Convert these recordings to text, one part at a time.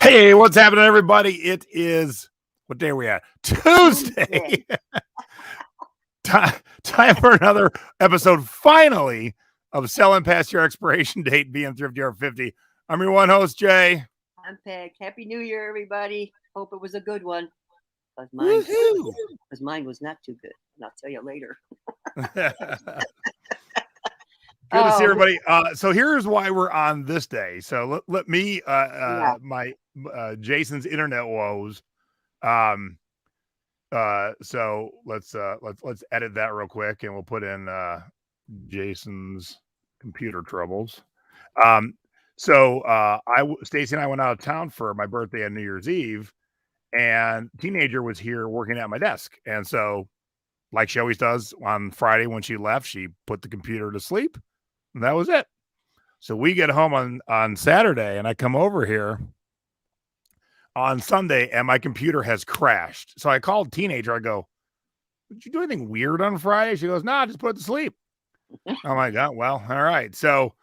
Hey, what's happening, everybody? It is, what day are we at? Tuesday. Time for another episode, finally, of Selling Past Your Expiration Date, being Thrifty or 50. I'm your one host, Jay. I'm Peg. Happy New Year, everybody. Hope it was a good one. Because mine was not too good. And I'll tell you later. Good to see everybody. So here's why we're on this day. So let me my Jason's internet woes. So let's edit that real quick, and we'll put in Jason's computer troubles. Stacy and I went out of town for my birthday on New Year's Eve, and teenager was here working at my desk, and so, like she always does on Friday when she left, she put the computer to sleep. And that was it. So we get home on Saturday, and I come over here on Sunday, and my computer has crashed. So I called teenager. I go, "Did you do anything weird on Friday?" She goes, "Nah, just put it to sleep." I'm like, "Oh, well, all right." So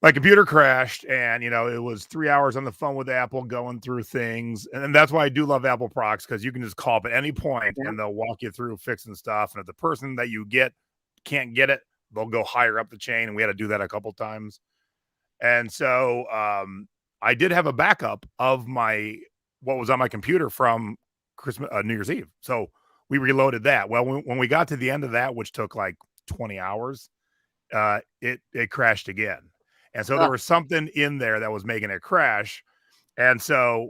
my computer crashed, and it was 3 hours on the phone with Apple going through things. And that's why I do love Apple products, because you can just call up at any point and they'll walk you through fixing stuff. And if the person that you get can't get it, they'll go higher up the chain, and we had to do that a couple times. And so I did have a backup of what was on my computer from New Year's Eve. So we reloaded that. Well, when we got to the end of that, which took like 20 hours, it crashed again. And so there was something in there that was making it crash. And so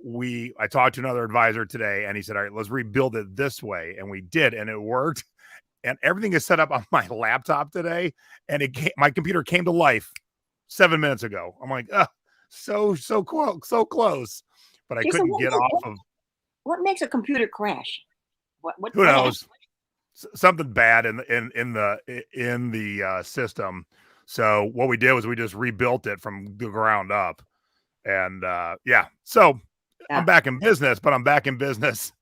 I talked to another advisor today, and he said, "All right, let's rebuild it this way." And we did, and it worked. And everything is set up on my laptop today, and my computer came to life 7 minutes ago. I'm like, so close, but I couldn't get off of. What makes a computer crash? Who knows? Something bad in the system. So what we did was we just rebuilt it from the ground up, and I'm back in business, but I'm back in business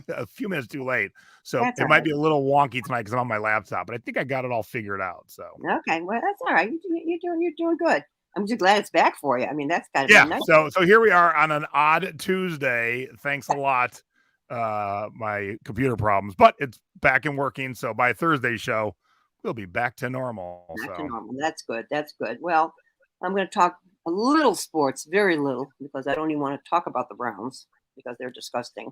a few minutes too late. So it might be a little wonky tonight because I'm on my laptop, but I think I got it all figured out. So okay, well, that's all right. You're doing good. I'm just glad it's back for you. I mean, that's kind of nice. So here we are on an odd Tuesday. Thanks a lot, my computer problems, but it's back and working. So by Thursday's show, we'll be back to normal. Back to normal. That's good. That's good. Well, I'm going to talk a little sports, very little, because I don't even want to talk about the Browns because they're disgusting.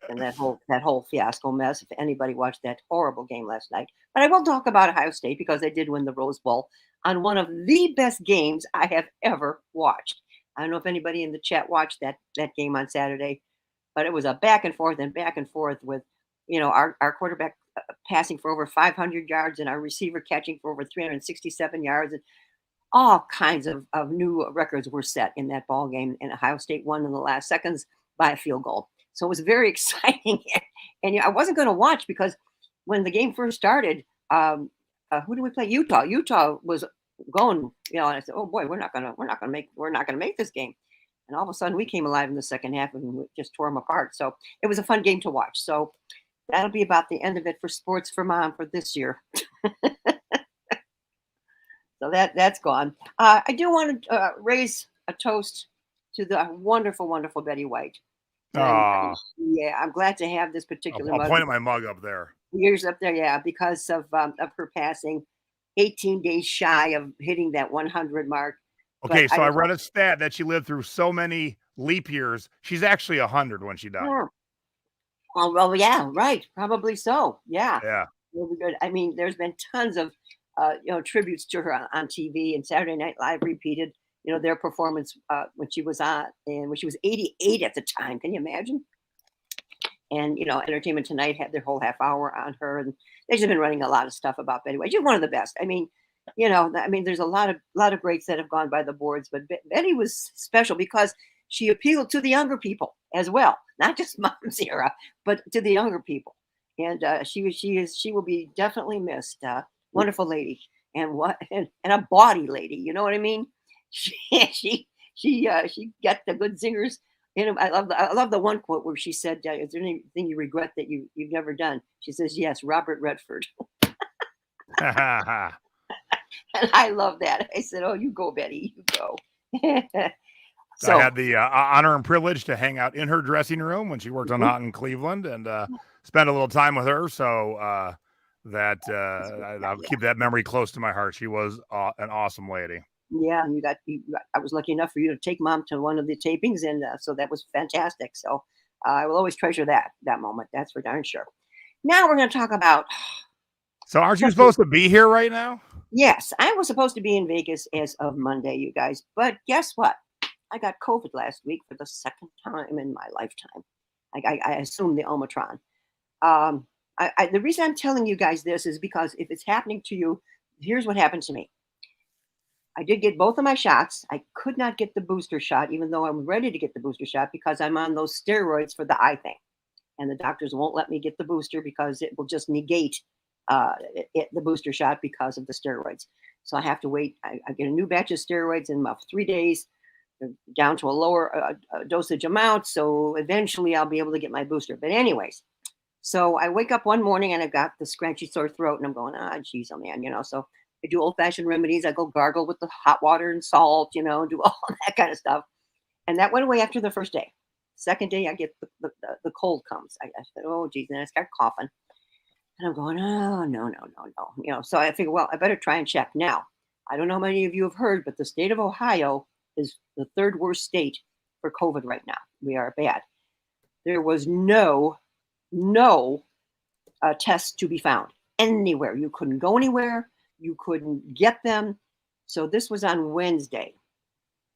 And that whole fiasco mess, if anybody watched that horrible game last night. But I will talk about Ohio State because they did win the Rose Bowl on one of the best games I have ever watched. I don't know if anybody in the chat watched that game on Saturday, but it was a back and forth with, our quarterback passing for over 500 yards and our receiver catching for over 367 yards. And all kinds of new records were set in that ball game. And Ohio State won in the last seconds by a field goal. So it was very exciting. And I wasn't going to watch because when the game first started, who did we play? Utah. Utah was going, and I said, "Oh boy, we're not gonna make this game." And all of a sudden, we came alive in the second half and we just tore them apart. So it was a fun game to watch. So that'll be about the end of it for sports for Mom for this year. So that's gone. I do want to raise a toast to the wonderful, wonderful Betty White. Yeah, I'm glad to have this particular mug. I'll point at my mug up there. Years up there, yeah, because of her passing, 18 days shy of hitting that 100 mark. Okay, so I read a stat that she lived through so many leap years. She's actually 100 when she died. Yeah. Oh, well, yeah, right. Probably so. Yeah. Yeah. Really good. I mean, there's been tons of tributes to her on TV, and Saturday Night Live repeated their performance when she was on, and when she was 88 at the time. Can you imagine? And Entertainment Tonight had their whole half hour on her, and they've just been running a lot of stuff about Betty White. She's one of the best. I mean, there's a lot of greats that have gone by the boards, but Betty was special because she appealed to the younger people as well, not just Mom's era, but to the younger people. And she will be definitely missed. Wonderful lady, and a body lady. You know what I mean? She got the good zingers. I love the one quote where she said, "Is there anything you regret that you've never done?" She says, "Yes, Robert Redford." And I love that. I said, "Oh, you go, Betty, you go." So I had the honor and privilege to hang out in her dressing room when she worked on Hot in Cleveland, and spend a little time with her. So I'll keep that memory close to my heart. She was an awesome lady. yeah, I was lucky enough for you to take Mom to one of the tapings, and so that was fantastic. So I will always treasure that moment. That's for darn sure. Now we're going to talk about. So aren't you supposed to be here right now? Yes, I was supposed to be in Vegas as of Monday, you guys, but guess what? I got COVID last week for the second time in my lifetime. I assume the Omicron. Um, the reason I'm telling you guys this is because if it's happening to you, here's what happened to me. I did get both of my shots. I could not get the booster shot, even though I'm ready to get the booster shot because I'm on those steroids for the eye thing. And the doctors won't let me get the booster because it will just negate the booster shot because of the steroids. So I have to wait. I get a new batch of steroids in about 3 days, down to a lower dosage amount. So eventually I'll be able to get my booster. But anyways, so I wake up one morning and I've got the scratchy sore throat and I'm going, geez, oh man, so I do old fashioned remedies. I go gargle with the hot water and salt, do all that kind of stuff. And that went away after the first day. Second day, I get the cold comes. I said, oh, geez. And I start coughing. And I'm going, oh, no. So I figure, well, I better try and check. Now, I don't know how many of you have heard, but the state of Ohio is the third worst state for COVID right now. We are bad. There was no tests to be found anywhere. You couldn't go anywhere. You couldn't get them. So this was on Wednesday.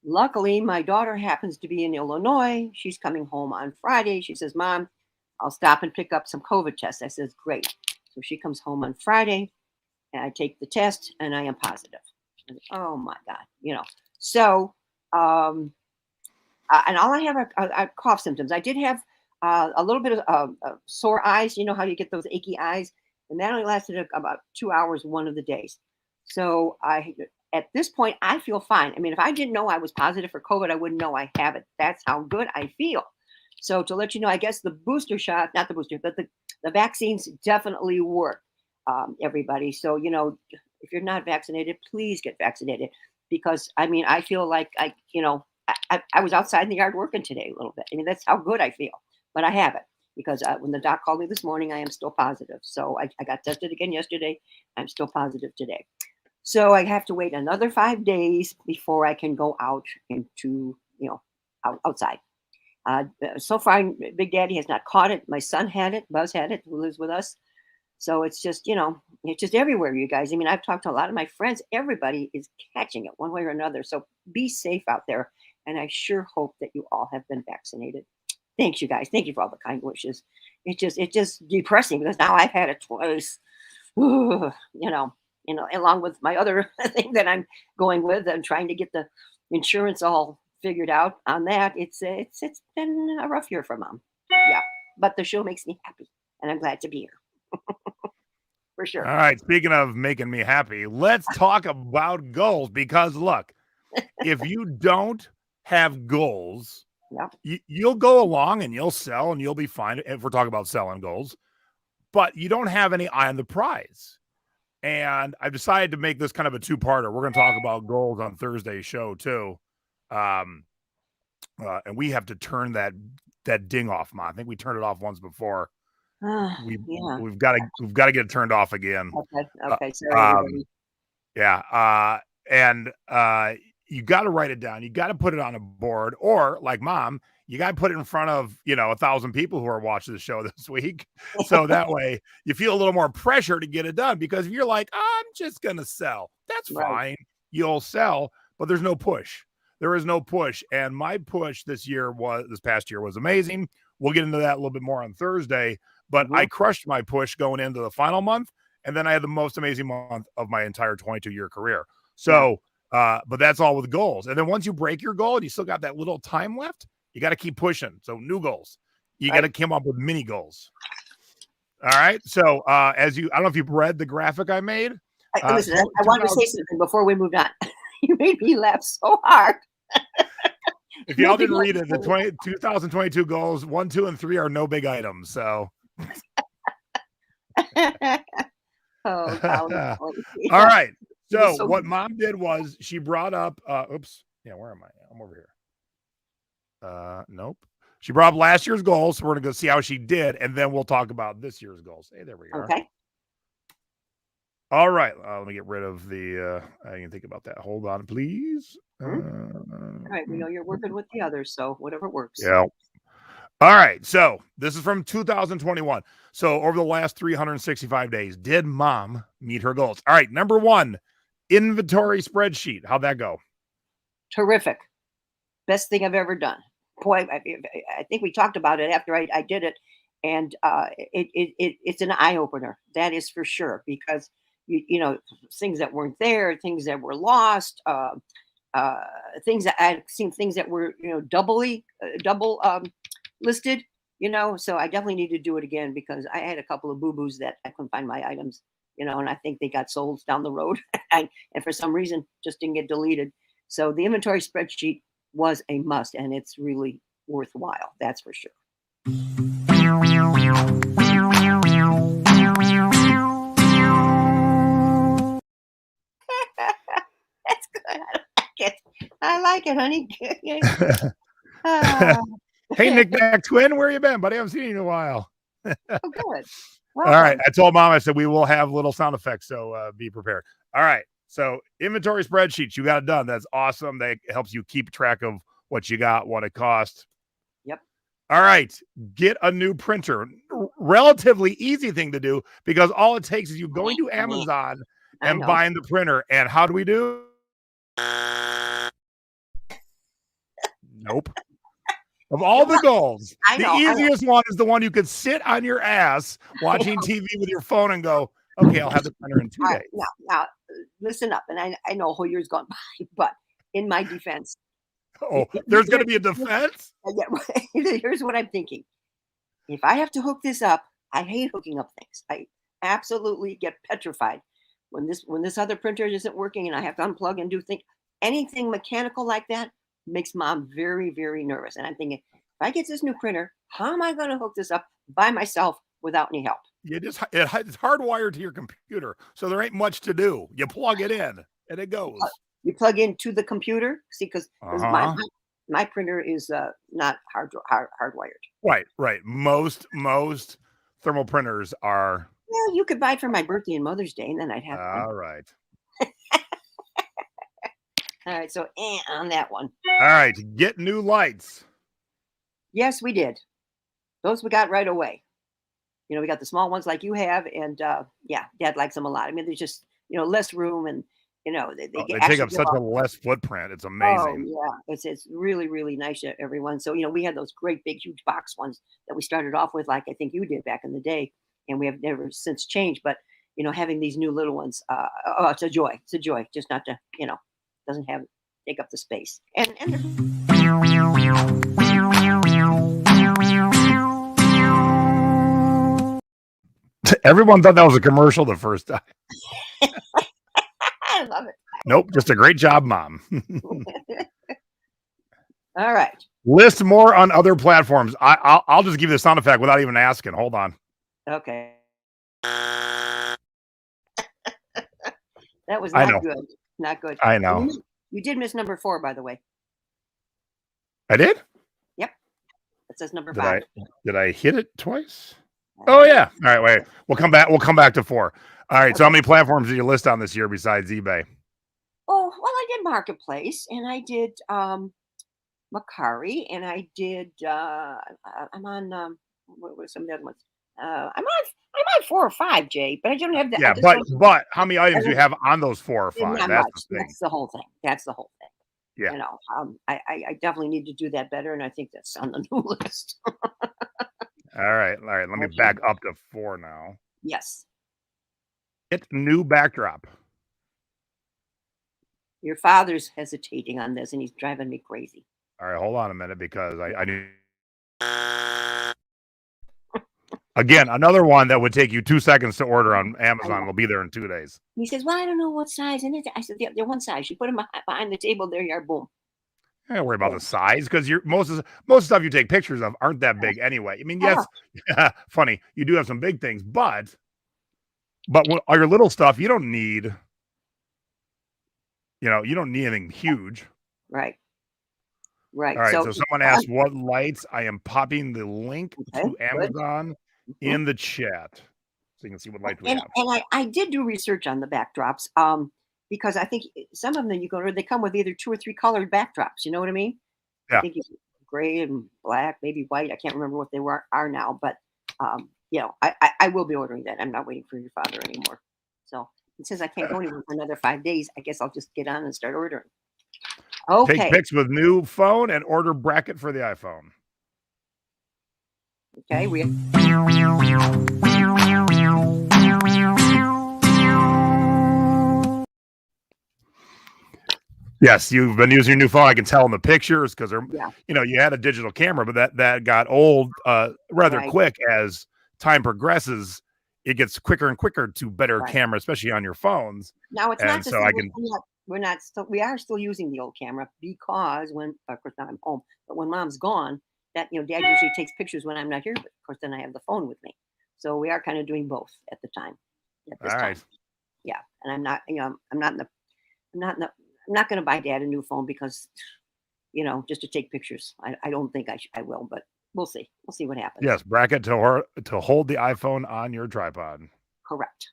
Luckily, my daughter happens to be in Illinois. She's coming home on Friday. She says, Mom, I'll stop and pick up some COVID tests. I says, great. So she comes home on Friday and I take the test and I am positive. Oh my God, So, and all I have are cough symptoms. I did have a little bit of sore eyes. You know how you get those achy eyes? And that only lasted about 2 hours one of the days. So at this point, I feel fine. I mean, if I didn't know I was positive for COVID, I wouldn't know I have it. That's how good I feel. So to let you know, I guess the booster shot, not the booster, but the vaccines definitely work, everybody. So, if you're not vaccinated, please get vaccinated because, I mean, I feel like I was outside in the yard working today a little bit. I mean, that's how good I feel, but I have it because when the doc called me this morning, I am still positive. So I got tested again yesterday. I'm still positive today. So I have to wait another 5 days before I can go out into, outside. So far, Big Daddy has not caught it. My son had it. Buzz had it, who lives with us. So it's just, it's just everywhere, you guys. I mean, I've talked to a lot of my friends. Everybody is catching it one way or another. So be safe out there. And I sure hope that you all have been vaccinated. Thanks, you guys. Thank you for all the kind wishes. It's just depressing because now I've had it twice. Along with my other thing that I'm going with. I'm trying to get the insurance all figured out on that. It's been a rough year for Mom. Yeah, but the show makes me happy, and I'm glad to be here. For sure. All right. Speaking of making me happy, let's talk about goals because look, if you don't have goals, you'll go along and you'll sell and you'll be fine if we're talking about selling goals, but you don't have any eye on the prize. And I've decided to make this kind of a two-parter. We're going to talk about goals on Thursday's show too. And we have to turn that ding off, Mom. I think we turned it off once before. We've got to get it turned off again. Okay. Sorry, and you got to write it down. You got to put it on a board, or like Mom, you got to put it in front of 1,000 people who are watching the show this week. So that way you feel a little more pressure to get it done. Because if you're like, I'm just gonna sell, that's fine. You'll sell, but there's no push. There is no push. And my push this past year was amazing. We'll get into that a little bit more on Thursday. But I crushed my push going into the final month, and then I had the most amazing month of my entire 22-year career. So, but that's all with goals. And then once you break your goal and you still got that little time left, you got to keep pushing. So new goals. You got to come up with mini goals. All right. So I don't know if you've read the graphic I made. Listen, I wanted to say something before we moved on. You made me laugh so hard. If y'all didn't read it, the 2022 goals 1, 2, and 3 are no big items. So. All right. So what Mom did was she brought up, where am I? I'm over here. Nope. She brought up last year's goals, so we're gonna go see how she did, and then we'll talk about this year's goals. Hey, there we are. Okay. All right. Let me get rid of the. I didn't think about that. Hold on, please. All right. We know you're working with the others, so whatever works. Yeah. All right. So this is from 2021. So over the last 365 days, did mom meet her goals? All right. Number 1, inventory spreadsheet. How'd that go? Terrific. Best thing I've ever done. Boy, I think we talked about it after I did it, and it's an eye opener. That is for sure, because you know, things that weren't there, things that were lost, things that I've seen, things that were, you know, double listed. You know, so I definitely need to do it again, because I had a couple of boo-boos that I couldn't find my items. You know, and I think they got sold down the road, and for some reason just didn't get deleted. So the inventory spreadsheet was a must, and it's really worthwhile. That's for sure. That's good. I like it, honey. Hey, Nick Back Twin, where you been, buddy? I haven't seen you in a while. Oh, good. All right. I told mom, I said, we will have little sound effects, so be prepared. All right. So inventory spreadsheets, you got it done. That's awesome. That helps you keep track of what you got, what it cost. Yep. All right. Get a new printer. Relatively easy thing to do, because all it takes is you going to Amazon and buying the printer. And how do we do? Nope. Of all the goals, the easiest one is the one you could sit on your ass watching TV with your phone and go, okay, I'll have the printer in 2 days. Now, listen up. And I know a whole year's gone by, but in my defense. Oh, there's going to be a defense? Here's what I'm thinking. If I have to hook this up, I hate hooking up things. I absolutely get petrified when this other printer isn't working and I have to unplug and do things. Anything mechanical like that makes mom very, very nervous. And I'm thinking, if I get this new printer, how am I going to hook this up by myself without any help? It's hardwired to your computer, so there ain't much to do. You plug it in and it goes. You plug into the computer, see, because my printer is not hardwired. Right. Most thermal printers are. Well, you could buy it for my birthday and Mother's Day, and then I'd have. All right. All right, so on that one. All right, get new lights. Yes, we did. Those we got right away. You know, we got the small ones like you have, and yeah, Dad likes them a lot. I mean, there's just, you know, less room, and you know, they take up such a less footprint. It's amazing. Oh, yeah, it's really, really nice, everyone. So, you know, we had those great big huge box ones that we started off with, like I think you did back in the day, and we have never since changed. But you know, having these new little ones, it's a joy. It's a joy, just not to, you know, doesn't take up the space. And everyone thought that was a commercial the first time. I love it. Nope, just a great job, Mom. All right. List more on other platforms. I'll just give you the sound effect without even asking. Hold on. Okay. That was not good. Not good. I know. You did miss number 4, by the way. I did? Yep. It says number 5. Did I hit it twice? Oh yeah. All right, wait. We'll come back to 4. All right. Okay. So how many platforms did you list on this year besides eBay? Oh, well, I did Marketplace, and I did Macari, and I did I'm on what were some of the other ones? I'm on 4 or 5, Jay, but I don't have that. Yeah, but how many items do you have on those 4 or 5? That's the thing. That's the whole thing. That's the whole thing. Yeah. You know, I definitely need to do that better, and I think that's on the new list. All right. Let me back up to 4 now. Yes. Get new backdrop. Your father's hesitating on this, and he's driving me crazy. All right, hold on a minute, because I need. Again, another one that would take you 2 seconds to order on Amazon will be there in 2 days. He says, well, I don't know what size. And I said, they're one size. You put them behind the table, there you are, boom. I don't worry about the size, because most stuff you take pictures of aren't that big anyway. I mean, yes, funny, you do have some big things, but all your little stuff, you don't need, you don't need anything huge. Right. Right. All right. So So someone asked what lights. I am popping the link okay, to good. Amazon Mhm. in the chat so you can see what lights we And have. I did do research on the backdrops, because I think some of them they come with either 2 or 3 colored backdrops. You know what I mean? I Yeah. think it's gray and black, maybe white. I can't remember what they are now, but I will be ordering that. I'm not waiting for your father anymore. So since I can't go anywhere for another 5 days, I guess I'll just get on and start ordering. Take Okay. pics with new phone and order bracket for the iPhone. Okay. Yes, you've been using your new phone. I can tell in the pictures because Yeah. you had a digital camera, but that got old rather Right. quick as time progresses. It gets quicker and quicker to better Right. camera, especially on your phones. Now it's not And to so say I can, we are still using the old camera because when of course now I'm home, but when mom's gone, that dad usually takes pictures when I'm not here, but of course then I have the phone with me. So we are kind of doing both at all this right. time. Yeah. And I'm not, I'm not in the I'm not in the I'm not gonna buy dad a new phone because just to take pictures. I don't think I will, but we'll see. We'll see what happens. Yes, bracket to hold the iPhone on your tripod. Correct.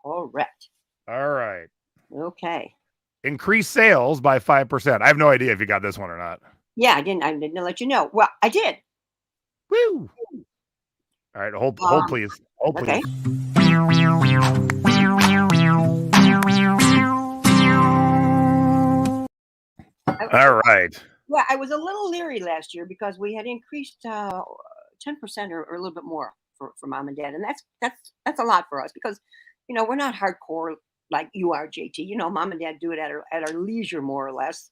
Correct. All right. Okay. Increase sales by 5%. I have no idea if you got this one or not. Yeah, I didn't let you know. Well, I did. Woo! All right, hold Um, please. Hold okay. please. All right. Yeah, I was a little leery last year because we had increased 10% or a little bit more for mom and dad, and that's a lot for us because we're not hardcore like you are, JT. Mom and dad do it at our leisure more or less,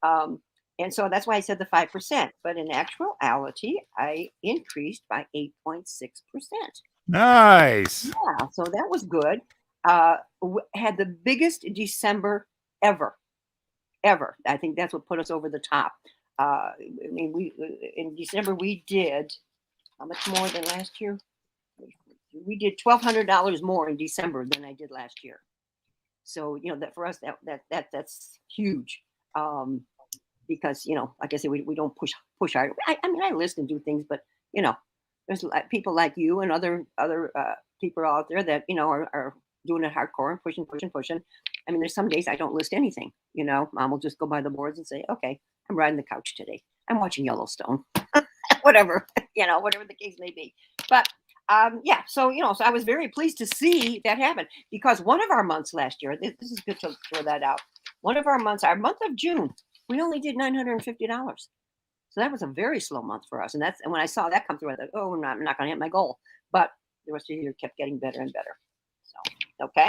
um, and so that's why I said the 5%. But in actuality, I increased by 8.6%. Nice. Yeah, so that was good. Had the biggest December ever ever. I think that's what put us over the top. I mean, we in December we did how much more than last year? We did $1,200 more in December than I did last year. So that for us that's huge. Because like I said, we don't push hard. I mean, I listen and do things, but there's people like you and other people out there that are doing it hardcore and pushing. I mean, there's some days I don't list anything. Mom will just go by the boards and say, "Okay, I'm riding the couch today. I'm watching Yellowstone, whatever, whatever the case may be." But yeah, so so I was very pleased to see that happen because one of our months last year, this is good to throw that out. One of our months, our month of June, we only did $950. So that was a very slow month for us. And when I saw that come through, I thought, oh, I'm not going to hit my goal. But the rest of the year kept getting better and better. So, okay.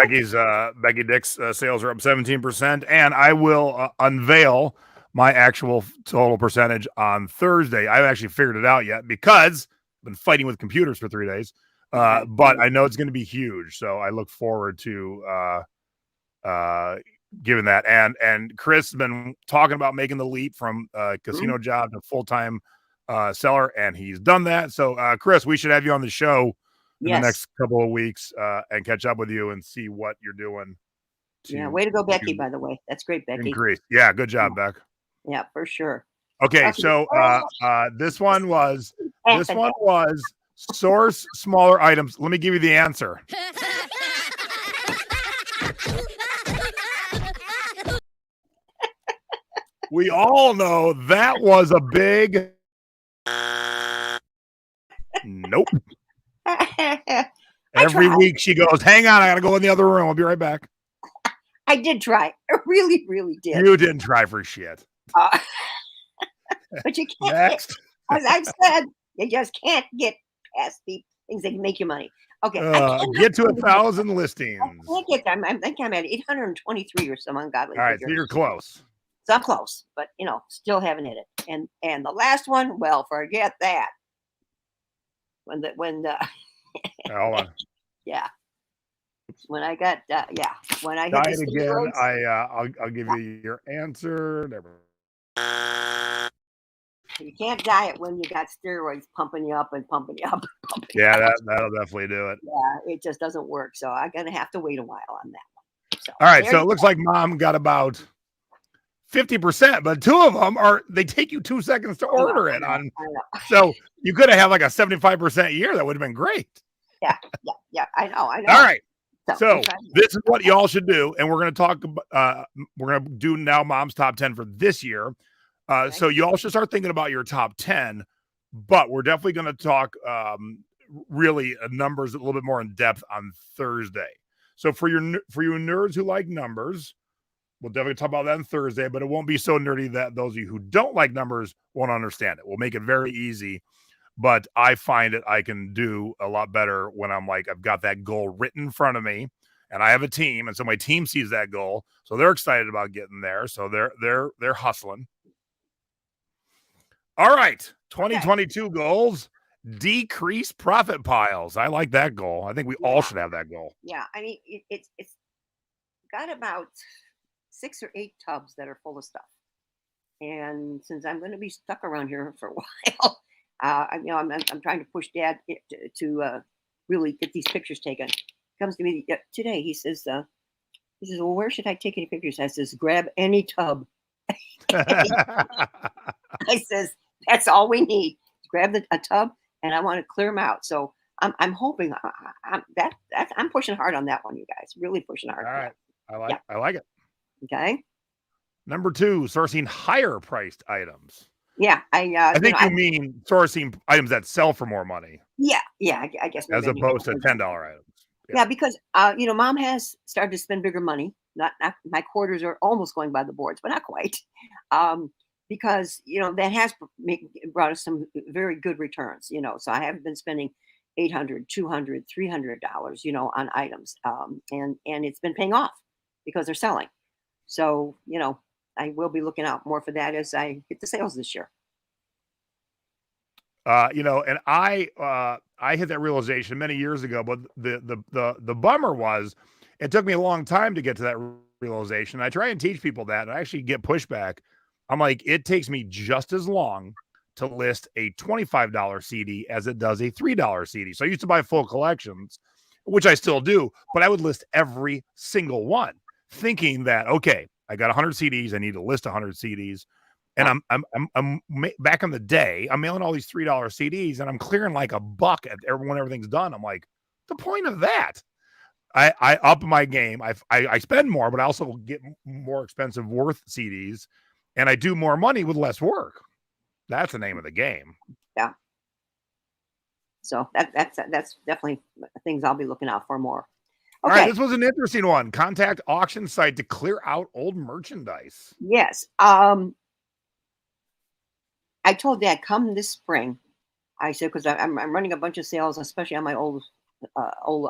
Becky Dick's sales are up 17%, and I will unveil my actual total percentage on Thursday. I haven't actually figured it out yet because I've been fighting with computers for 3 days. Okay. But I know it's going to be huge, so I look forward to giving that. And Chris has been talking about making the leap from casino job to full-time seller, and he's done that. So Chris, we should have you on the show in the next couple of weeks and catch up with you and see what you're doing. Yeah, way to go, Becky, by the way. That's great, Becky. Increase. Yeah, good job, Beck. Yeah, for sure. Okay, so this one was source smaller items. Let me give you the answer. We all know that was a big nope. Every week she goes, hang on, I gotta go in the other room. I'll be right back. I did try. I really, really did. You didn't try for shit. But you can't. Next. As I've said, you just can't get past the things that can make you money. Okay. Get to 1,000 listings. I can't get them. I think I'm at 823 or some ungodly figure. All right, figure. so you're close. So I'm close, but still haven't hit it. And the last one, well, forget that. When the hold on. Yeah. When I got when I hit the again, I'll give you your answer. You can't diet when you got steroids pumping you up and pumping you up. Yeah, that'll definitely do it. Yeah, it just doesn't work. So I'm gonna have to wait a while on that one. So, all right, so it looks like Mom got about 50%, but two of them they take you 2 seconds to order it on. I know. So you could have had like a 75% year. That would have been great. Yeah. I know. All right. So we're trying to- this is what y'all should do. And we're going to talk, we're going to do now Mom's top 10 for this year. Okay. So y'all should start thinking about your top 10, but we're definitely going to talk really numbers a little bit more in depth on Thursday. So for you nerds who like numbers, we'll definitely talk about that on Thursday, but it won't be so nerdy that those of you who don't like numbers won't understand it. We'll make it very easy, but I find it I can do a lot better when I'm like, I've got that goal written in front of me and I have a team. And so my team sees that goal. So they're excited about getting there. So they're hustling. All right. 2022 goals, decrease profit piles. I like that goal. I think we all should have that goal. Yeah. I mean, it's got about 6 or 8 tubs that are full of stuff. And since I'm going to be stuck around here for a while, I'm trying to push Dad to really get these pictures taken. He comes to me today. He says, well, where should I take any pictures? I says, grab any tub. I says, that's all we need. Grab a tub, and I want to clear them out. So I'm hoping I'm pushing hard on that one, you guys. Really pushing hard. All right, I like it. Okay. Number 2, sourcing higher priced items. Yeah, I think you mean sourcing items that sell for more money. Yeah, I guess. As opposed to $10 items. Yeah, because Mom has started to spend bigger money. Not my quarters are almost going by the boards, but not quite. Because that has brought us some very good returns. So I have been spending $800, $200, $300, on items, and it's been paying off because they're selling. So I will be looking out more for that as I hit the sales this year. And I hit that realization many years ago, but the bummer was it took me a long time to get to that realization. I try and teach people that, and I actually get pushback. I'm like, it takes me just as long to list a $25 CD as it does a $3 CD. So I used to buy full collections, which I still do, but I would list every single one, thinking that, okay, I got 100 CDs. I need to list 100 CDs. And I'm back in the day, I'm mailing all these $3 CDs and I'm clearing like $1 when everything's done. I'm like, the point of that? I up my game. I spend more, but I also get more expensive worth CDs, and I do more money with less work. That's the name of the game. Yeah. So that's definitely things I'll be looking out for more. Okay. All right, this was an interesting one. Contact auction site to clear out old merchandise. Yes. I told Dad, come this spring. I said, because I'm running a bunch of sales, especially on my old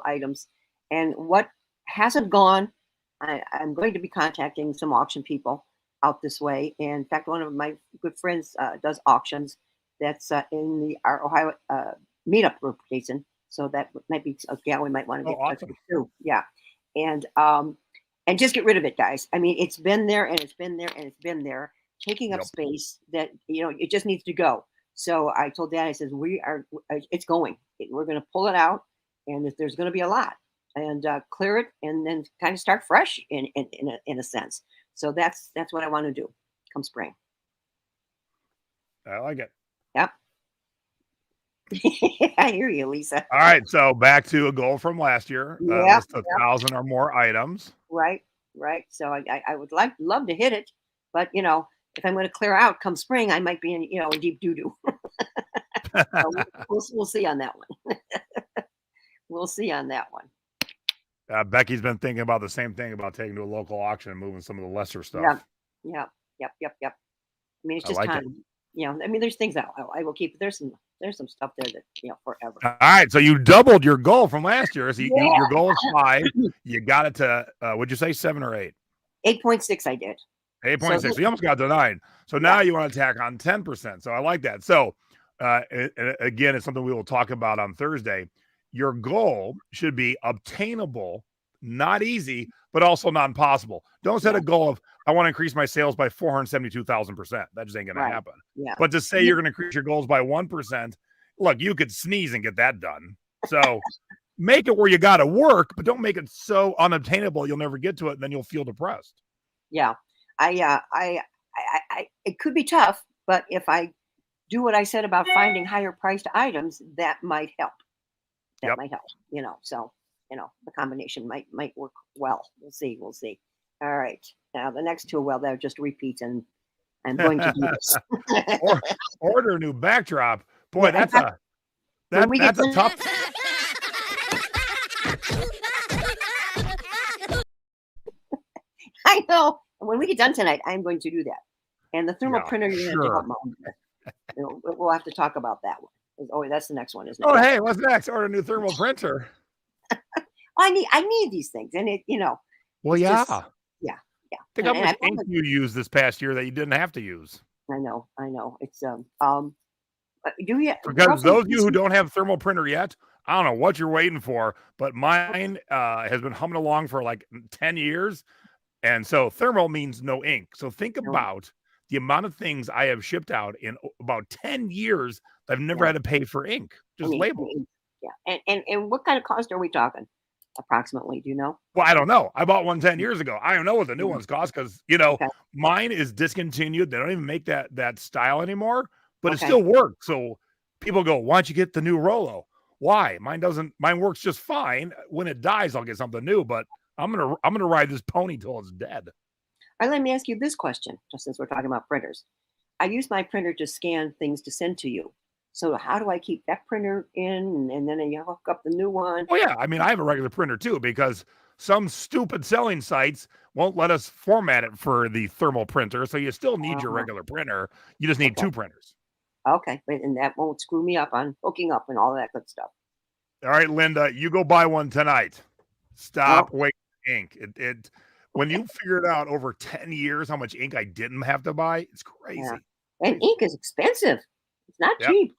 items. And what hasn't gone, I'm going to be contacting some auction people out this way. And in fact, one of my good friends does auctions. That's in our Ohio meetup group, Jason. So that might be a gal we might want to get in touch with too. Yeah. And just get rid of it, guys. I mean, it's been there and it's been there and it's been there, taking up space that, it just needs to go. So I told Dad, I said, it's going. We're going to pull it out, and there's going to be a lot, and clear it, and then kind of start fresh in a sense. So that's what I want to do come spring. I like it. Yep. I hear you, Lisa. All right, so back to a goal from last year. List 1,000 or more items. Right. So I would love to hit it, but if I'm going to clear out come spring, I might be in a deep doo-doo. So we'll see on that one. We'll see on that one. Becky's been thinking about the same thing about taking to a local auction and moving some of the lesser stuff. Yep. I mean, it's just like time. I mean, there's things I will keep. There's some stuff there that forever. All right, so you doubled your goal from last year. So your goal is 5. You got it to would you say 7 or 8? 8.6. I did. 8.6. So you almost got to 9. So now you want to tack on 10%. So I like that. So again, it's something we will talk about on Thursday. Your goal should be obtainable, not easy, but also not impossible. Don't set a goal of, I want to increase my sales by 472,000%. That just ain't going to happen. Yeah. But to say you're going to increase your goals by 1%, look, you could sneeze and get that done. So make it where you got to work, but don't make it so unobtainable you'll never get to it, and then you'll feel depressed. Yeah. I it could be tough, but if I do what I said about finding higher priced items, that might help. That Yep. might help. So the combination might work well. We'll see. We'll see. All right. Now the next two, well, they're just repeats, and I'm going to do this. Or order a new backdrop. Boy, Yeah, that's a tough. I know. When we get done tonight, I'm going to do that. And the thermal Yeah, printer, you're going to sure. have to help Mom with. We'll have to talk about that one. Oh, that's the next one, isn't it? Oh, hey, what's next? Order a new thermal printer. I need these things, and Well, it's yeah. just, yeah. Think how much ink you used this past year that you didn't have to use. I know. It's do you Because those of you who don't have thermal printer yet, I don't know what you're waiting for, but mine has been humming along for like 10 years. And so thermal means no ink. So think about the amount of things I have shipped out in about 10 years that I've never had to pay for ink, just label. Yeah. And what kind of cost are we talking approximately? Do you know? Well, I don't know. I bought one 10 years ago. I don't know what the new ones cost because, mine is discontinued. They don't even make that style anymore, but it still works. So people go, why don't you get the new Rollo? Why? Mine works just fine. When it dies, I'll get something new, but I'm gonna ride this pony till it's dead. All right, let me ask you this question, just since we're talking about printers. I use my printer to scan things to send to you. So how do I keep that printer in, and then you hook up the new one? Oh yeah, I mean I have a regular printer too because some stupid selling sites won't let us format it for the thermal printer, so you still need your regular printer. You just need two printers. Okay, and that won't screw me up on hooking up and all that good stuff. All right, Linda, you go buy one tonight. Stop wasting ink. When you figured out over 10 years how much ink I didn't have to buy, it's crazy. Yeah. And ink is expensive. It's not cheap.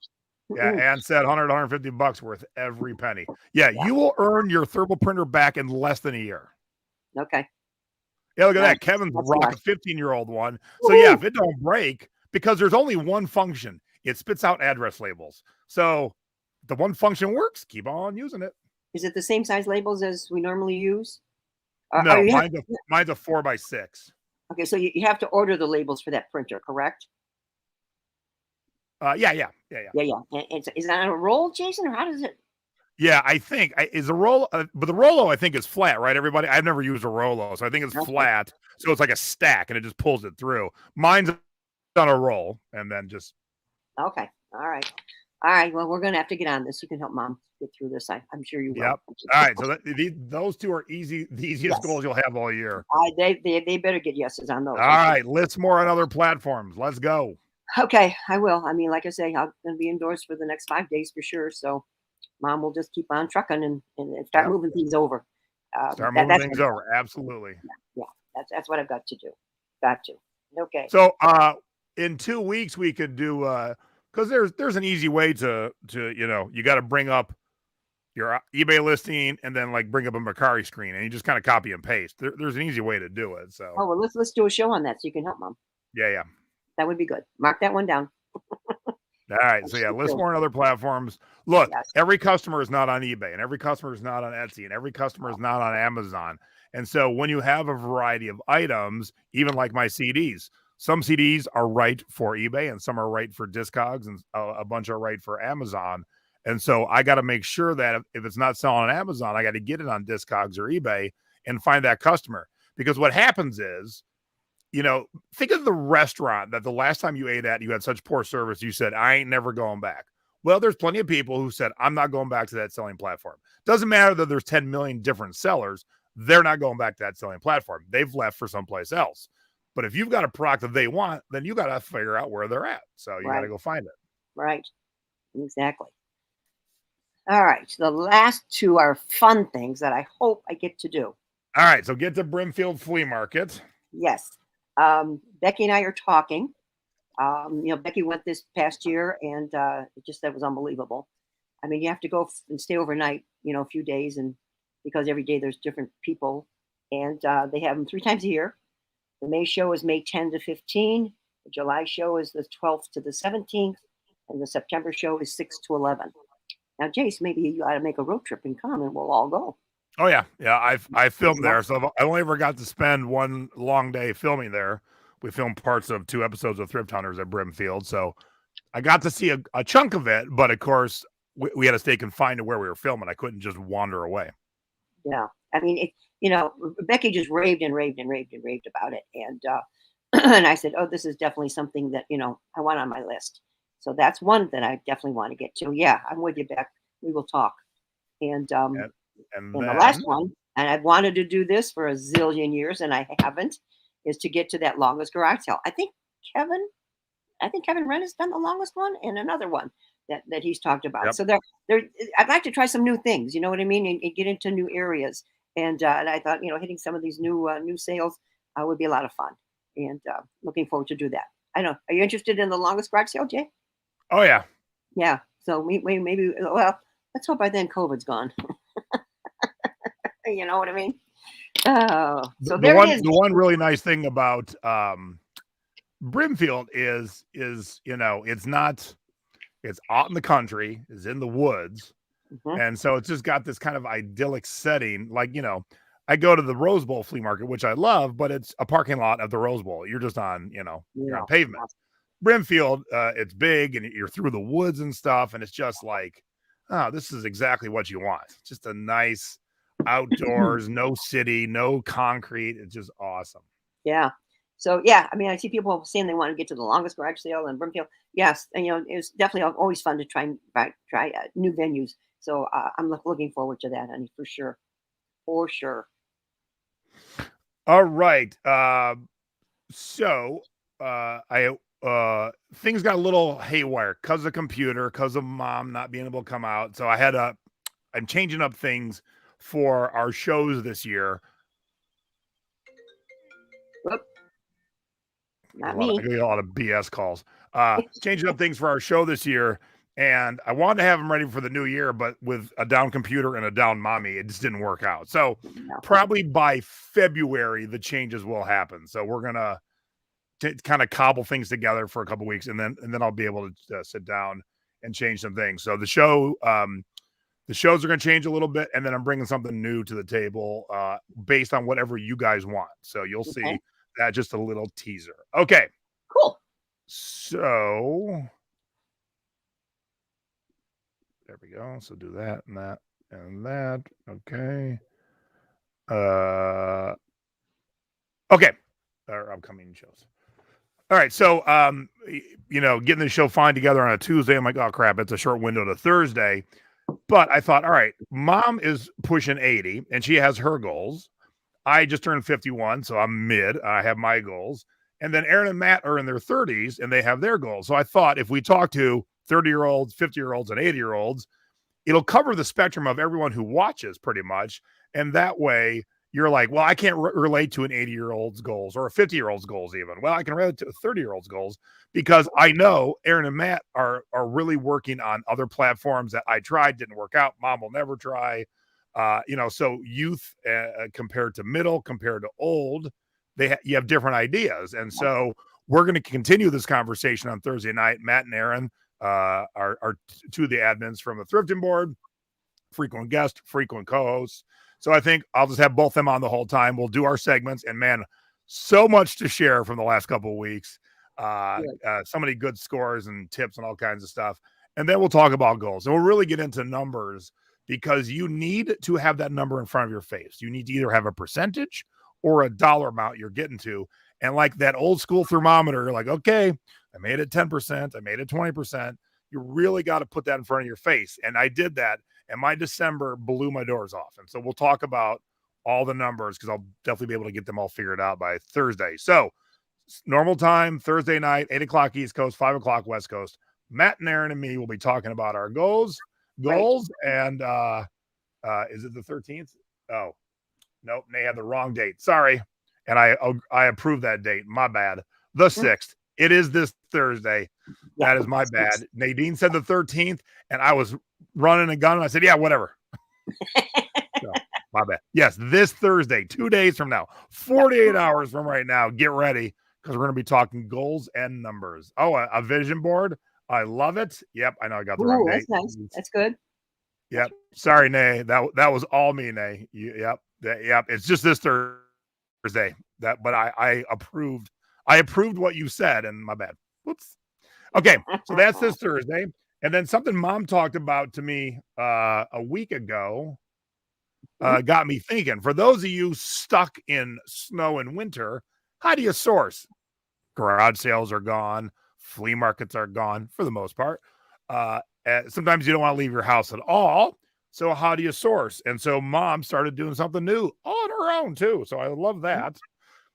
Yeah, Ann said $150 worth every penny. Yeah, you will earn your thermal printer back in less than a year. Okay. Yeah, look at that. Kevin's rock a 15-year-old one. So yeah, if it don't break, because there's only one function, it spits out address labels. So the one function works, keep on using it. Is it the same size labels as we normally use? No, mine's a 4x6. Okay, so you have to order the labels for that printer, correct? Yeah. And is that on a roll, Jason, or how does it? Yeah, I think is a roll, but the Rollo I think is flat, right? Everybody, I've never used a Rollo, so I think it's flat. So it's like a stack, and it just pulls it through. Mine's on a roll, and then just. Okay, all right. Well, we're gonna have to get on this. You can help Mom get through this. I'm sure you will. Yep. All right. So those two are easy. The easiest goals you'll have all year. They better get yeses on those. All right. List more on other platforms. Let's go. Okay, I will. I mean, like I say, I'm gonna be indoors for the next 5 days for sure. So Mom will just keep on trucking and start moving things over. Start moving things over. Absolutely. Yeah. That's what I've got to do. Got to. Okay. So in 2 weeks we could do because there's an easy way to you got to bring up your eBay listing and then like bring up a Mercari screen and you just kind of copy and paste. There's an easy way to do it. So well, let's do a show on that so you can help Mom. Yeah. That would be good. Mark that one down. All right. So list more on other platforms. Look, every customer is not on eBay and every customer is not on Etsy and every customer is not on Amazon. And so when you have a variety of items, even like my CDs, some CDs are right for eBay and some are right for Discogs and a bunch are right for Amazon. And so I got to make sure that if it's not selling on Amazon, I got to get it on Discogs or eBay and find that customer. Because what happens is, think of the restaurant that the last time you ate at, you had such poor service, you said, I ain't never going back. Well, there's plenty of people who said, I'm not going back to that selling platform. Doesn't matter that there's 10 million different sellers. They're not going back to that selling platform. They've left for someplace else. But if you've got a product that they want, then you got to figure out where they're at. So you got to go find it. Right. Exactly. All right. So the last two are fun things that I hope I get to do. All right. So get to Brimfield Flea Market. Yes. Becky and I are talking. Becky went this past year and that was unbelievable. I mean, you have to go and stay overnight, a few days, and because every day there's different people, and they have them 3 times a year. The May show is May 10 to 15. The July show is the 12th to the 17th, and the September show is 6 to 11. Now, Jace, maybe you ought to make a road trip and come, and we'll all go. Oh yeah. I filmed there, so I only ever got to spend one long day filming there, we filmed parts of 2 episodes of Thrift Hunters at Brimfield, so I got to see a chunk of it, but of course we had to stay confined to where we were filming. I couldn't just wander away. Yeah. I mean, Becky just raved and raved and raved and raved about it. And and I said, oh, this is definitely something that, I want on my list. So that's one that I definitely want to get to. Yeah, I'm with you, Beck. We will talk. And And the then last one, and I've wanted to do this for a zillion years and I haven't, is to get to that longest garage sale. I think Kevin Wren has done the longest one and another one that he's talked about. Yep. So there, I'd like to try some new things. You know what I mean? And get into new areas. And I thought, hitting some of these new sales would be a lot of fun. And looking forward to do that. I know. Are you interested in the longest garage sale, Jay? Oh yeah. Yeah. So we maybe. Well, let's hope by then COVID's gone. You know what I mean? Oh, so there it is. The one really nice thing about Brimfield is it's out in the country, is in the woods, and so it's just got this kind of idyllic setting. Like I go to the Rose Bowl flea market, which I love, but it's a parking lot of the Rose Bowl. You're just on you're on pavement. Brimfield, it's big and you're through the woods and stuff, and it's just like, oh, this is exactly what you want. Just a nice outdoors, no city, no concrete. It's just awesome. Yeah. So yeah, I mean, I see people saying they want to get to the longest garage sale in Brimfield. Yes, and it's definitely always fun to try new venues. So I'm looking forward to that, honey, for sure, for sure. All right. So I things got a little haywire because of computer, because of mom not being able to come out. So I'm changing up things for our shows this year. Whoop. Not me. I get a lot of BS calls. Changing up things for our show this year, and I wanted to have them ready for the new year, but with a down computer and a down mommy, it just didn't work out. So probably by February, the changes will happen. So we're gonna kind of cobble things together for a couple weeks, and then I'll be able to sit down and change some things. So the show. The shows are going to change a little bit, and then I'm bringing something new to the table based on whatever you guys want. So you'll see that, just a little teaser. Okay. Cool. So there we go. So do that and that and that. Okay. Okay. Our upcoming shows. All right. So, getting the show fine together on a Tuesday, I'm like, oh, crap, it's a short window to Thursday. But I thought, all right, mom is pushing 80 and she has her goals. I just turned 51, so I'm mid. I have my goals. And then Aaron and Matt are in their 30s and they have their goals. So I thought if we talk to 30-year-olds, 50-year-olds, and 80-year-olds, it'll cover the spectrum of everyone who watches pretty much. And that way you're like, well, I can't relate to an 80-year-old's goals or a 50-year-old's goals even. Well, I can relate to a 30-year-old's goals because I know Aaron and Matt are really working on other platforms that I tried, didn't work out. Mom will never try. So youth compared to middle, compared to old, you have different ideas. And so we're going to continue this conversation on Thursday night. Matt and Aaron are two of the admins from the Thrifting Board, frequent guest, frequent co-hosts. So I think I'll just have both of them on the whole time. We'll do our segments, and man, so much to share from the last couple of weeks. So many good scores and tips and all kinds of stuff. And then we'll talk about goals, and we'll really get into numbers because you need to have that number in front of your face. You need to either have a percentage or a dollar amount you're getting to. And like that old school thermometer, like, okay, I made it 10%, I made it 20%. You really got to put that in front of your face. And I did that. And my December blew my doors off. And so we'll talk about all the numbers because I'll definitely be able to get them all figured out by Thursday. So normal time, Thursday night, 8 o'clock East Coast, 5 o'clock West Coast. Matt and Aaron and me will be talking about our goals. Right. And is it the 13th? Oh, nope. They had the wrong date. Sorry. And I approved that date. My bad. The 6th. It is this Thursday. That is my bad. Nadine said the 13th, and I was running a gun. And I said, yeah, whatever. So, my bad. Yes, this Thursday, 2 days from now, 48 hours from right now. Get ready because we're going to be talking goals and numbers. Oh, a vision board. I love it. Yep, I know I got the wrong date. That's nice. That's good. Yep. Sorry, Nay. That was all me, Nay. Yep. It's just this Thursday. But I approved I approved what you said, and my bad. Whoops. Okay, so that's this Thursday. And then something Mom talked about to me a week ago got me thinking. For those of you stuck in snow and winter, how do you source? Garage sales are gone. Flea markets are gone for the most part. Sometimes you don't want to leave your house at all. So how do you source? And so Mom started doing something new on her own too. So I love that.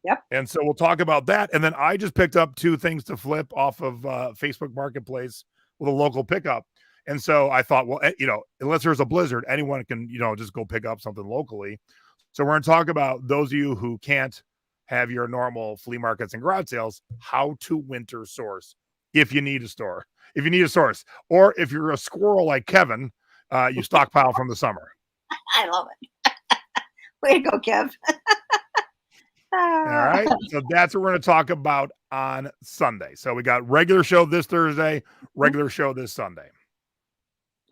Yep. And so we'll talk about that. And then I just picked up 2 things to flip off of Facebook Marketplace with a local pickup. And so I thought, well, unless there's a blizzard, anyone can, just go pick up something locally. So we're going to talk about those of you who can't have your normal flea markets and garage sales, how to winter source if you need a source, or if you're a squirrel like Kevin, you stockpile from the summer. I love it. Way to go, Kev. All right. So that's what we're going to talk about on Sunday. So we got regular show this Thursday, regular show this Sunday.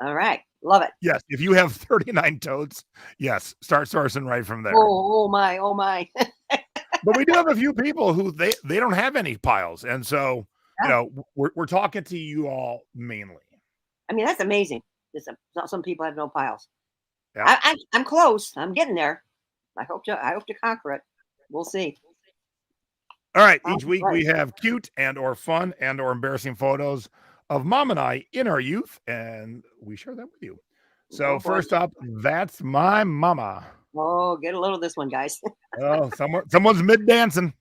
All right. Love it. Yes. If you have 39 totes, yes, start sourcing right from there. Oh my. But we do have a few people who they don't have any piles. And so, we're talking to you all mainly. I mean, that's amazing. Some people have no piles. Yeah. I'm close. I'm getting there. I hope to conquer it. We'll see. All right. Each week we have cute and or fun and or embarrassing photos of Mom and I in our youth, and we share that with you. So first up, that's my mama. Oh, get a load of this one, guys. Oh, someone's mid-dancing.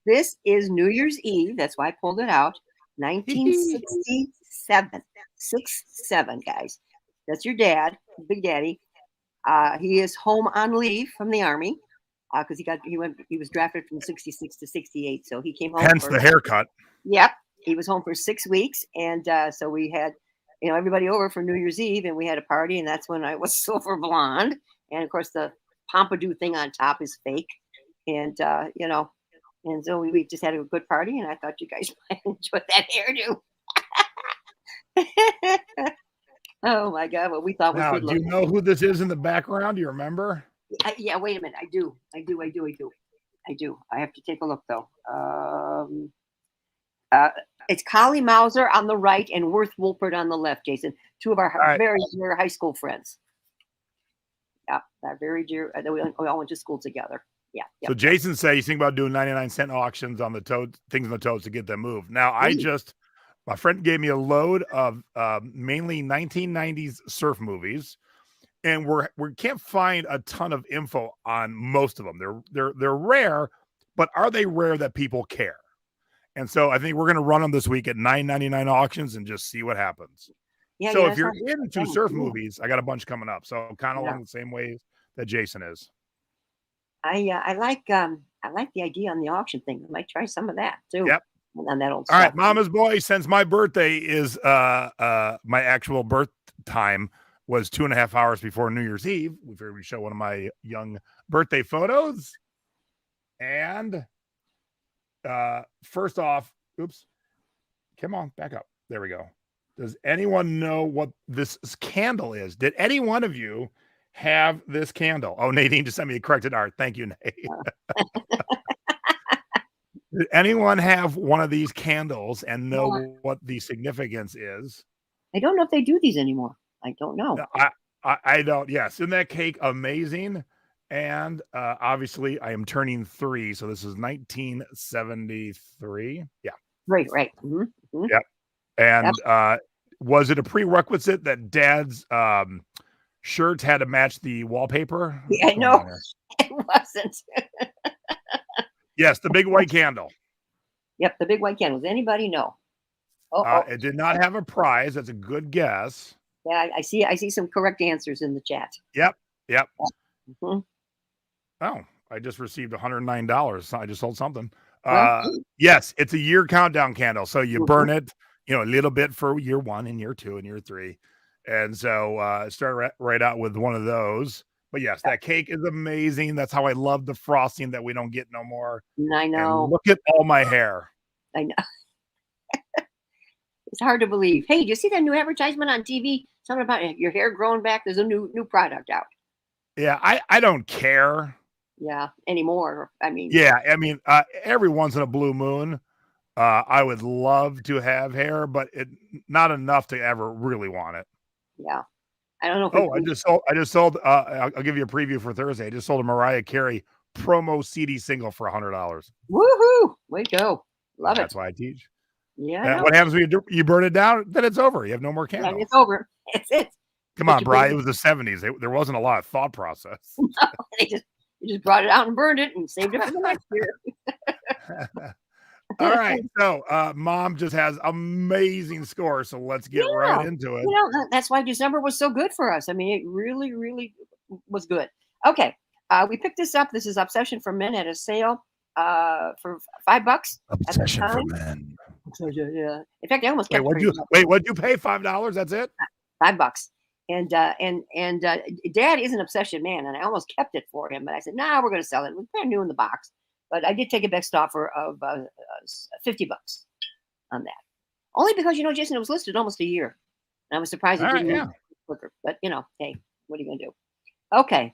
This is New Year's Eve. That's why I pulled it out. 1967. 67, guys. That's your dad, Big Daddy. He is home on leave from the Army because he was drafted from 66 to 68. So he came home. Hence the haircut. Yep. He was home for 6 weeks. And so we had, everybody over for New Year's Eve, and we had a party. And that's when I was silver blonde. And of course, the pompadour thing on top is fake. And, and so we just had a good party. And I thought you guys might enjoy that hairdo. Oh my God! What we thought was good. Do you know who this is in the background? Do you remember? Yeah. Wait a minute. I do. I have to take a look though. It's Collie Mauser on the right and Worth Wolpert on the left. Jason, 2 of our very dear high school friends. Yeah, that very dear. We all went to school together. Yeah. So Jason said he's thinking about doing 99-cent auctions on the things on the totes to get them moved. Now my friend gave me a load of mainly 1990s surf movies, and we can't find a ton of info on most of them. They're rare, but are they rare that people care? And so I think we're going to run them this week at $9.99 auctions and just see what happens. Yeah. So if you're into surf movies, I got a bunch coming up. So kind of along the same ways that Jason is. I like the idea on the auction thing. I might try some of that too. Yep. On that old All stuff. right, Mama's boy, since my birthday is my actual birth time was 2.5 hours before New Year's Eve, we figured we'd show one of my young birthday photos. And first off, come on, back up. There we go. Does anyone know what this candle is? Did any one of you have this candle? Oh, Nadine just sent me a corrected art. Thank you, Nate. Did anyone have one of these candles and know what the significance is? I don't know if they do these anymore. I don't know. I don't. Yes. Isn't that cake amazing? And obviously I am turning 3. So this is 1973. Yeah. Right. Mm-hmm. Yep. And was it a prerequisite that Dad's shirts had to match the wallpaper? Yeah, no, it wasn't. Yes, the big white candle. Yep, the big white candle. Does anybody know? It did not have a prize. That's a good guess. Yeah, I see some correct answers in the chat. Yep. Mm-hmm. Oh, I just received $109. I just sold something. Yes, it's a year countdown candle. So you burn it, a little bit for year 1 and year 2 and year 3. And so start right out with one of those. But yes, that cake is amazing. That's how I love the frosting that we don't get no more. I know. And look at all my hair. I know. It's hard to believe. Hey, do you see that new advertisement on TV? Something about your hair growing back. There's a new product out. Yeah, I don't care. Yeah, anymore. I mean, Yeah, I mean, every once in a blue moon, I would love to have hair, but not enough to ever really want it. yeah. I don't know if Oh, I just sold. I'll give you a preview for Thursday. I just sold a Mariah Carey promo CD single for $100. woohoo! Way to go. Love it. That's why I teach. Yeah, I know. What happens when you burn it down? Then it's over. You have no more Yeah, candles. it's over. It's it. Come But on, you put Bri. It was the 70s. There wasn't a lot of thought process. they just you just brought it out and burned it and saved it for the next year. All right. So Mom just has amazing scores. So let's get right Yeah. into it. You know, that's why December was so good for us. I mean, it really, really was good. Okay. We picked this up. This is Obsession for Men at a sale for $5 Obsession at the for time. Men. So, yeah. In fact, I almost Wait, kept what'd you pay? $5? That's it? $5. And Dad is an obsession man, and I almost kept it for him, but I said, "Nah, we're going to sell it. It was brand new in the box." But I did take a best offer of $50 on that, only because Jason, it was listed almost a year, and I was surprised it didn't move quicker. But hey, what are you going to do? Okay,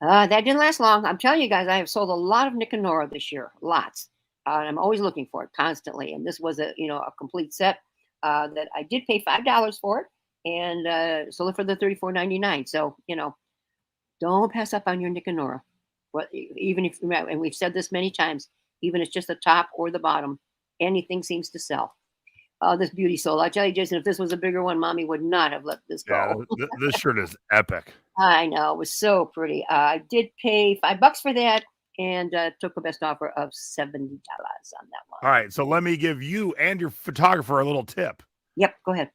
that didn't last long. I'm telling you guys, I have sold a lot of Nick and Nora this year, lots, and I'm always looking for it constantly. And this was a complete set that I did pay $5 for it. And sold it for the $34.99. So don't pass up on your Nick and Nora. Even if, and we've said this many times, even if it's just the top or the bottom, anything seems to sell. This beauty sold. I tell you, Jason, if this was a bigger one, Mommy would not have let this go. Yeah, this shirt is epic. I know, it was so pretty. I did pay $5 for that, and took a best offer of $70 on that one. All right, so let me give you and your photographer a little tip. Yep, go ahead.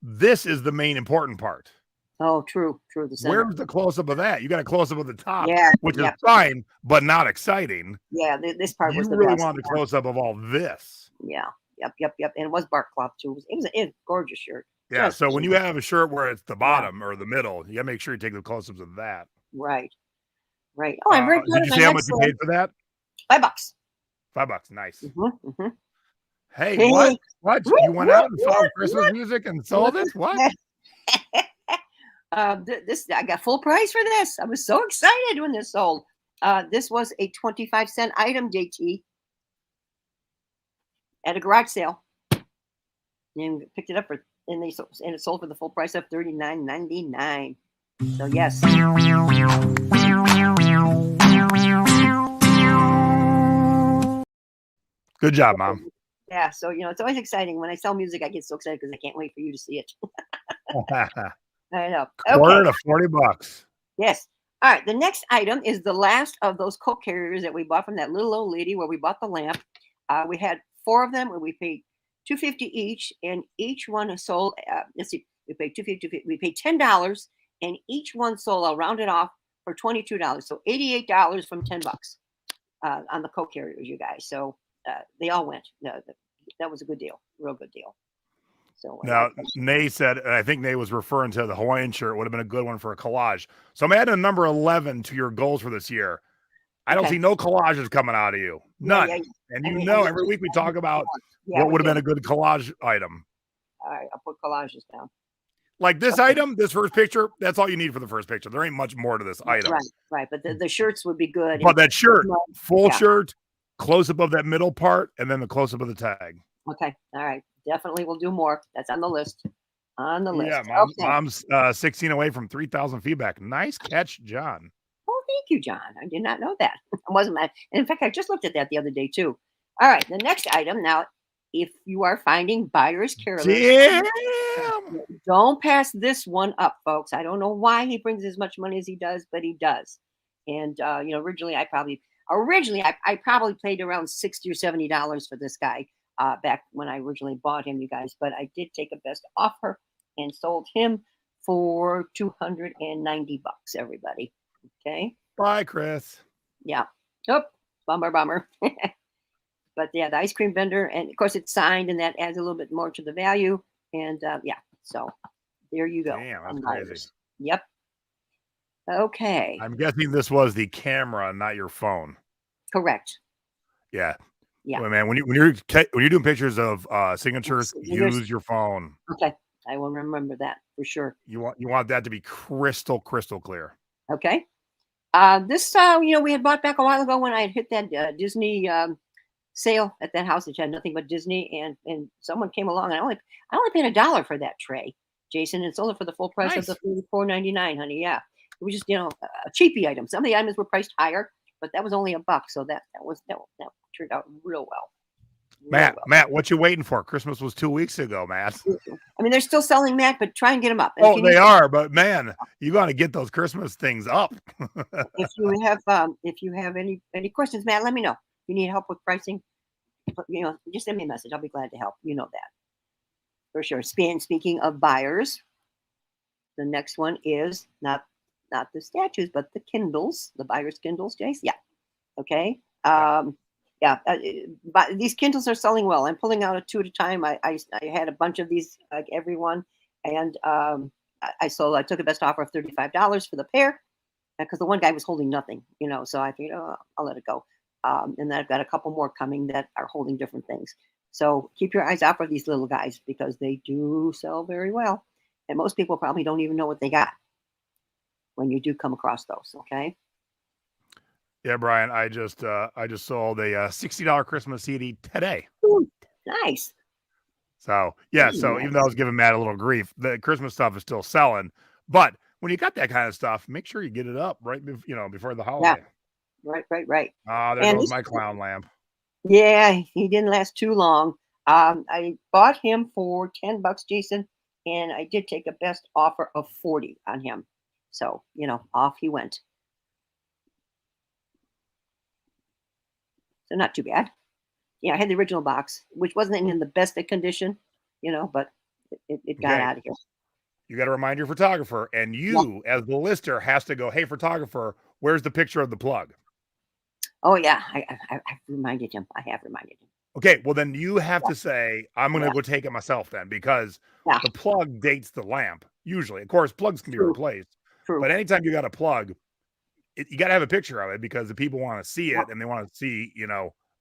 This is the main important part. Oh, true. The center. Where's the close-up of that? You got a close-up of the top, which is fine, but not exciting. Yeah, this part was the really best. wanted the close-up of all this. Yeah, yep. And it was bark cloth too. It was a gorgeous shirt. Yeah, so when you have a shirt where it's the bottom or the middle, you got to make sure you take the close-ups of that. Right. Oh, I'm very proud Did you say how much you paid for that? $5. $5, nice. Mm-hmm. Hey, what? You went out and found Christmas music and sold it? What? This I got full price for this. I was so excited when this sold. This was a 25-cent item, JT, at a garage sale, and picked it up and it sold for the full price of $39.99. So yes. Good job, Mom. Yeah, so it's always exciting when I sell music. I get so excited because I can't wait for you to see it. I know. Quarter to $40. Yes. All right. The next item is the last of those coat carriers that we bought from that little old lady where we bought the lamp. We had 4 of them, and we paid $2.50 each, and each one sold. Let's see, we paid $2.50. We paid $10, and each one sold. I'll round it off for $22. So $88 from $10 on the coat carriers, you guys. So they all went. That was a good deal, real good deal. So now, Nay said, and I think Nay was referring to the Hawaiian shirt would have been a good one for a collage. So I'm adding a number 11 to your goals for this year. I don't see no collages coming out of you. None. And every week we talk about what would have been a good collage item. All right, I'll put collages down. Like this item, this first picture, that's all you need for the first picture. There ain't much more to this item. Right. But the shirts would be good. But that shirt, full shirt, close-up of that middle part, and then the close-up of the tag. Okay. All right. Definitely we'll do more. That's on the list. Yeah, Mom's 16 away from 3,000 feedback. Nice catch, John. Oh, thank you, John. I did not know that. I wasn't mad. And in fact, I just looked at that the other day, too. All right. The next item. Now, if you are finding buyers careless, don't pass this one up, folks. I don't know why he brings as much money as he does, but he does. And, originally I probably paid around $60 or $70 for this guy. Back when I originally bought him, you guys, but I did take a best offer and sold him for $290, everybody. Okay. Bye, Chris. Yeah. Oh, bummer. But yeah, the ice cream vendor, and of course it's signed, and that adds a little bit more to the value. And so there you go. Damn, that's crazy. Yep. Okay. I'm guessing this was the camera, not your phone. Correct. Yeah. Yeah. Well, man, when you're doing pictures of signatures, use your phone. Okay. I will remember that for sure. You want that to be crystal clear. Okay. This, we had bought back a while ago when I had hit that Disney sale at that house which had nothing but Disney, and someone came along, and I only paid $1 for that tray, Jason, and sold it for the full price of the Nice. $34.99, honey. Yeah, it was just a cheapy item. Some of the items were priced higher, but that was only $1, so that turned out real well, real well. Matt, what you waiting for? Christmas was 2 weeks ago, Matt. I mean, they're still selling Matt, but try and get them up. And if Oh, you they need, are, but man, you got to get those Christmas things up. if you have any questions, Matt, let me know. If you need help with pricing, just send me a message. I'll be glad to help. You know that for sure. Speaking of buyers, the next one is not the statues, but the Kindles, the buyer's Kindles, Jace. Yeah. Okay. Yeah. But these Kindles are selling well. I'm pulling out 2 at a time. I had a bunch of these, like everyone, and I took a best offer of $35 for the pair because the one guy was holding nothing, So I figured, I'll let it go. And then I've got a couple more coming that are holding different things. So keep your eyes out for these little guys because they do sell very well. And most people probably don't even know what they got when you do come across those. Okay. Yeah, Brian, I just sold a $60 Christmas CD today. Ooh, nice. So yeah, Very so even though I nice. was giving Matt a little grief, the Christmas stuff is still selling. But when you got that kind of stuff, make sure you get it up right, before the Yeah. holiday. Right. Ah, there And goes this, my clown lamp. yeah, he didn't last too long. I bought him for $10, Jason, and I did take a best offer of 40 on him. So, off he went. So not too bad. Yeah, I had the original box, which wasn't in the best of condition, but it got Okay, out of here. you got to remind your photographer, and Yeah. you, as the lister, has to go, "Hey, photographer, where's the picture of the plug?" Oh yeah, I've reminded him. I have reminded him. Okay, well then you have Yeah, to say, "I'm going to yeah, go take it myself," then, because yeah. the plug dates the lamp. Usually, of course, plugs can be True, replaced, true. but anytime you got a plug, you got to have a picture of it because the people want to see Yeah, it and they want to see,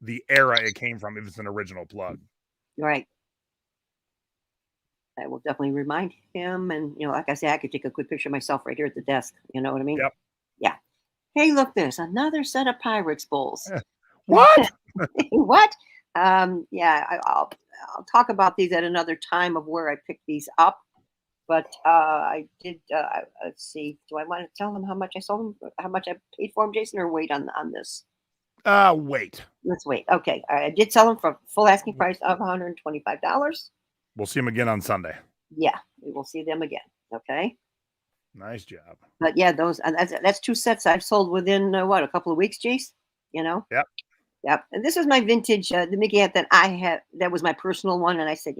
the era it came from if it's an original plug. right. I will definitely remind him. And like I say, I could take a quick picture of myself right here at the desk. You know what I mean? Yep. Yeah. Hey, look, there's another set of Pyrex bowls. What? What? Yeah, I'll talk about these at another time of where I picked these up. But I did. Let's see. Do I want to tell them how much I sold them? How much I paid for them, Jason, or wait on this? Wait. Let's wait. Okay, I did sell them for full asking price of $125. We'll see him again on Sunday. Yeah, we will see them again. Okay. Nice job. But yeah, that's 2 sets I've sold within a couple of weeks, Jace. You know. Yep. Yep. And this was my vintage, the Mickey hat that I had. That was my personal one, and I said,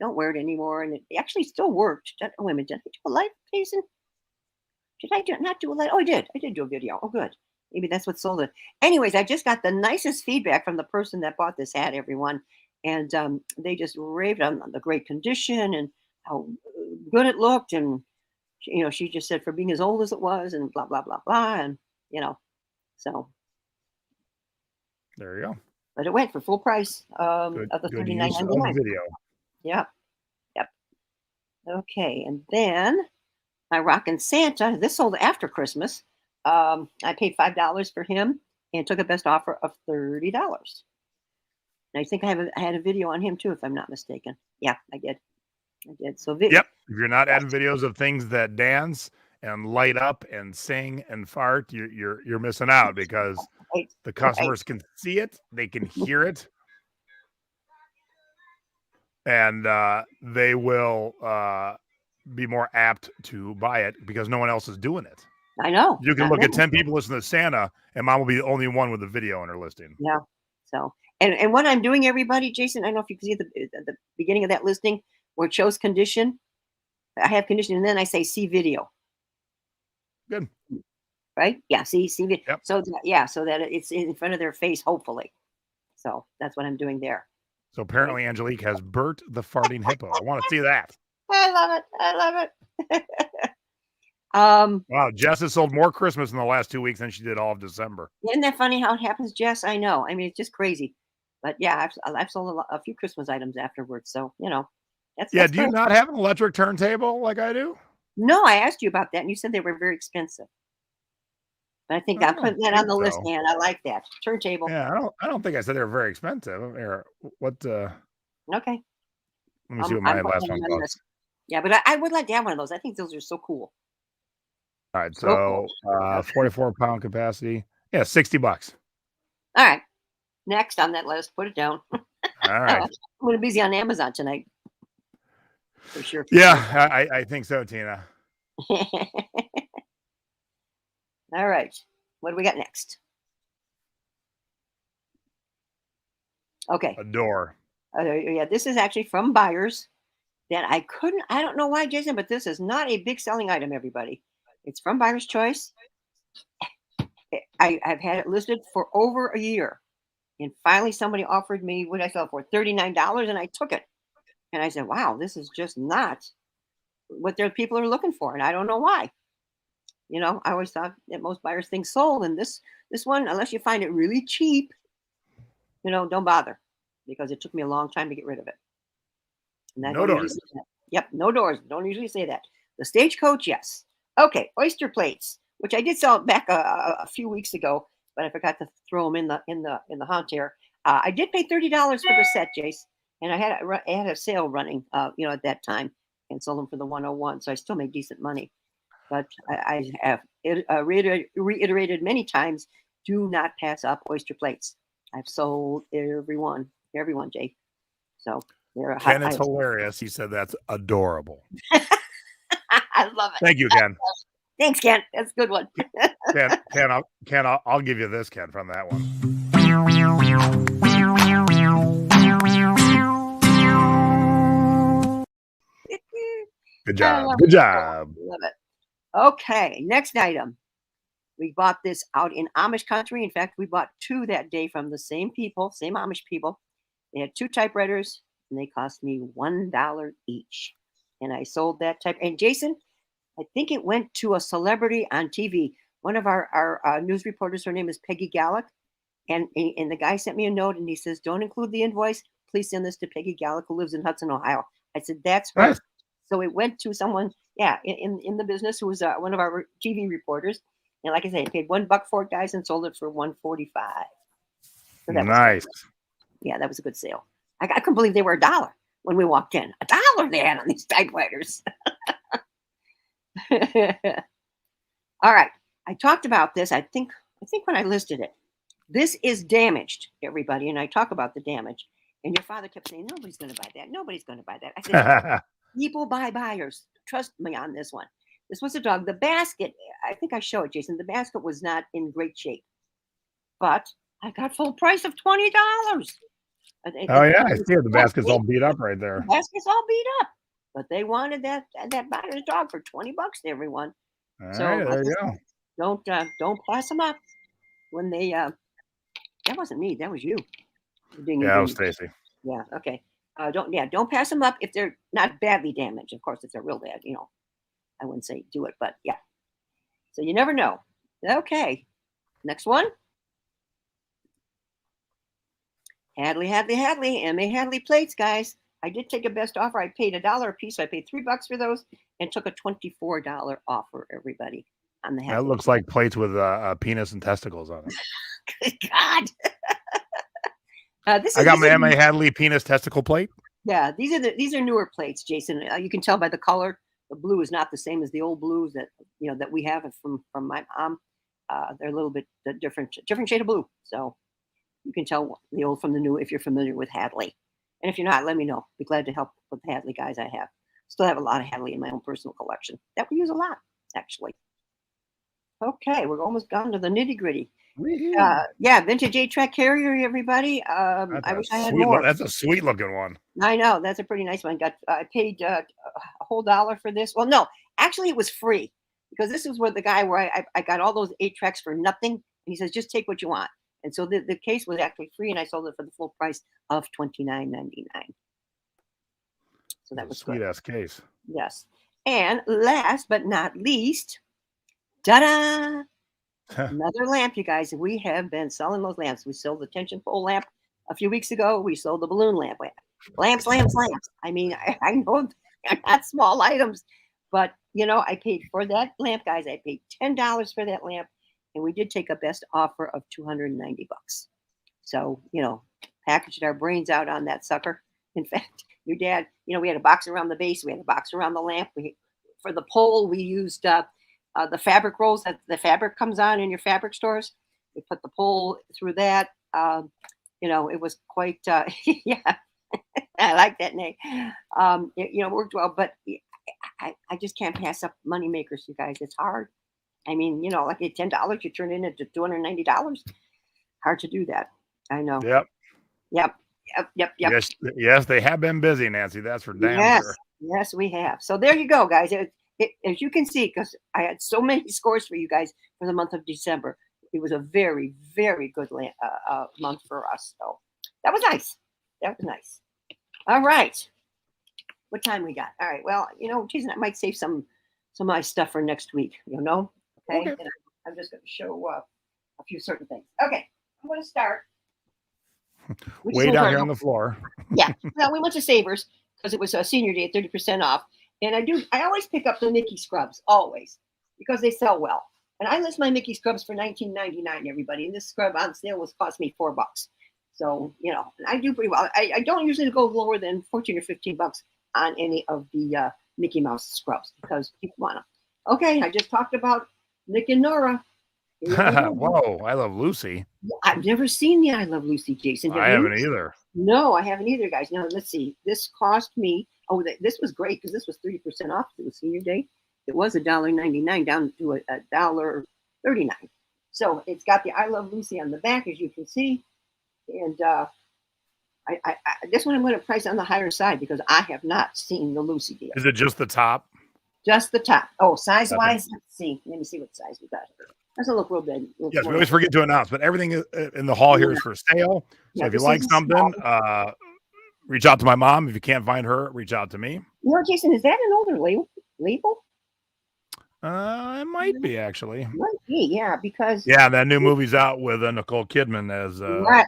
don't wear it anymore. And it actually still worked. Wait a minute, did I do a live, Jason? Did I not do a live? Oh, I did. I did do a video. Oh, good. Maybe that's what sold it. Anyways, I just got the nicest feedback from the person that bought this hat, everyone, and they just raved on the great condition and how good it looked, and she just said for being as old as it was, and blah blah blah blah, and so. There you go. But it went for full price Good, of the good use of $39.99. video. Yeah. Yep. Okay. And then my Rockin' Santa, this sold after Christmas. I paid $5 for him and took a best offer of $30. And I think I had a video on him too, if I'm not mistaken. Yeah, I did. So Yep. If you're not adding videos of things that dance and light up and sing and fart, you're missing out because right, the customers can see it, they can hear it, and they will be more apt to buy it because no one else is doing it. I know. You can look at 10 people listening to Santa, and mine will be the only one with a video in her listing. Yeah. So, and what I'm doing, everybody, Jason, I don't know if you can see the beginning of that listing where it shows condition. I have condition, and then I say see video. Good. Right? Yeah. See video. Yep. So so that it's in front of their face, hopefully. So that's what I'm doing there. So apparently Angelique has Bert the farting hippo. I want to see that. I love it. Wow, Jess has sold more Christmas in the last 2 weeks than she did all of December. Isn't that funny how it happens, Jess? I know. I mean, it's just crazy. But yeah, I've sold a few Christmas items afterwards. So that's Yeah. that's Do you great. not have an electric turntable like I do? No, I asked you about that, and you said they were very expensive. But I think I I'm don't putting that on think the list, so. and I like that turntable. Yeah, I don't think I said they were very expensive. Or what? Okay, Let me see what I'm my putting last that on one my cost. list. Yeah, but I would like to have one of those. I think those are so cool. All right, So cool. so 44-pound capacity. Yeah, $60. All right, next on that list, put it down. All right. I'm going to be busy on Amazon tonight for sure. For Yeah, sure. I think so, Tina. All right, what do we got next? Okay, A door. yeah, this is actually from buyers that I couldn't. I don't know why, Jason, but this is not a big selling item. Everybody, it's from Buyer's Choice. I've had it listed for over a year, and finally somebody offered me what I sell for $39, and I took it. And I said, "Wow, this is just not what their people are looking for," and I don't know why. I always thought that most buyers think sold, and this one, unless you find it really cheap, don't bother, because it took me a long time to get rid of it. And I No don't usually doors. say that. Yep, no doors. Don't usually say that. The Stagecoach, yes. Okay, oyster plates, which I did sell back a few weeks ago, but I forgot to throw them in the hunt here. I did pay $30 for the set, Jace, and I had a sale running, at that time, and sold them for the 101. So I still made decent money. But I have reiterated many times: do not pass up oyster plates. I've sold everyone, Jay. So they're a hot Ken is item. hilarious. He said that's adorable. I love it. Thank you, Ken. Thanks, Ken. That's a good one. I'll give you this, Ken, from that one. Good I job. love Good it. job. Love it. Okay, next item. We bought this out in Amish country. In fact, we bought two that day from the same people, same Amish people. They had two typewriters, and they cost me $1 each. And I sold that type. And Jason, I think it went to a celebrity on TV. One of our news reporters, her name is Peggy Gallick. And the guy sent me a note, and he says, "Don't include the invoice. Please send this to Peggy Gallick, who lives in Hudson, Ohio." I said, "That's Nice. her." So it went to someone, yeah, in the business, who was one of our TV reporters. And like I said, I paid $1 for it, guys, and sold it for $1.45. So that was good. Nice. Yeah, that was a good sale. I couldn't believe they were $1 when we walked in. $1 they had on these typewriters. All right, I talked about this. I think when I listed it, this is damaged, everybody, and I talk about the damage. And your father kept saying, "Nobody's going to buy that. Nobody's going to buy that." I said, "People buy buyers. Trust me on this one." This was a dog. The basket, I think I showed it, Jason. The basket was not in great shape, but I got full price of $20. Oh yeah, I see it. The basket's all beat up right The there. basket's all beat up, but they wanted that buyer's dog for $20 to everyone. All So right, like there I you said, go. don't pass them up when they. That wasn't me. That was you. Dingy Yeah, that was dingy. Stacy. Yeah. Okay. Don't pass them up if they're not badly damaged. Of course, if they're real bad, I wouldn't say do it, but yeah. So you never know. Okay. Next one. Hadley, M.A. Hadley plates, guys. I did take a best offer. I paid $1 a piece. So I paid $3 for those and took a $24 offer, everybody, on the That Hadley. looks like plates with penis and testicles on it. Good God. I got my M.A. Hadley penis testicle plate. Yeah, these are newer plates, Jason. You can tell by the color. The blue is not the same as the old blues that we have from my mom. They're a little bit different shade of blue. So you can tell the old from the new if you're familiar with Hadley. And if you're not, let me know. Be glad to help with the Hadley guys I have. Still have a lot of Hadley in my own personal collection that we use a lot, actually. Okay, we're almost down to the nitty gritty. Yeah, vintage 8-track carrier, everybody. I wish I had more. That's a sweet looking one. I know, that's a pretty nice one. I paid a whole $1 for this. Well, no, actually it was free, because this is where the guy where I got all those 8-tracks for nothing. And he says, "Just take what you want." And so the case was actually free, and I sold it for the full price of $29.99. So that was sweet good. ass case. Yes. And last but not least, ta-da! Another lamp, you guys. We have been selling those lamps. We sold the tension pole lamp a few weeks ago. We sold the balloon lamp. Lamps. I mean, I know they're not small items, but I paid for that lamp, guys. I paid $10 for that lamp, and we did take a best offer of $290. So, packaged our brains out on that sucker. In fact, your dad, we had a box around the base, we had a box around the lamp. For the pole, we used the fabric rolls that the fabric comes on in your fabric stores. We put the pole through that. It was quite, yeah, I like that name. It worked well, but I just can't pass up money makers, you guys. It's hard. I mean, like at $10, you turn it into $290. Hard to do that. I know. Yep. Yep. Yes, they have been busy, Nancy. That's for damn sure. Yes, we have. So there you go, guys. As you can see, because I had so many scores for you guys for the month of December, it was a very, very good month for us. So that was nice. All right. What time we got? All right. Well, Jason, I might save some of my stuff for next week. Okay. And I'm just going to show a few certain things. Okay. I'm going to start. Way down here on the floor. Yeah. Well, we went to Savers because it was a senior day at 30% off. And I always pick up the Mickey scrubs, always, because they sell well. And I list my Mickey scrubs for $19.99, everybody. And this scrub on sale cost me $4. So, I do pretty well. I don't usually go lower than $14 or $15 on any of the Mickey Mouse scrubs because people want them. Okay, I just talked about Nick and Nora. Whoa, I Love Lucy. I've never seen the I Love Lucy, Jason. I haven't either. No, I haven't either, guys. Now, let's see. This cost me, this was great because this was 30% off. It was senior day. It was $1.99 down to $1.39. So it's got the I Love Lucy on the back, as you can see. And this one I'm going to price on the higher side because I have not seen the Lucy deal. Is it just the top? Just the top. Oh, size-wise, let's see. Let me see what size we got. Doesn't look real big. Yes, we always forget to announce, but everything in the hall here is for sale. So if you like something, reach out to my mom. If you can't find her, reach out to me. Jason, is that an older label? It might be actually. Might be, yeah, because that new movie's out with Nicole Kidman as right.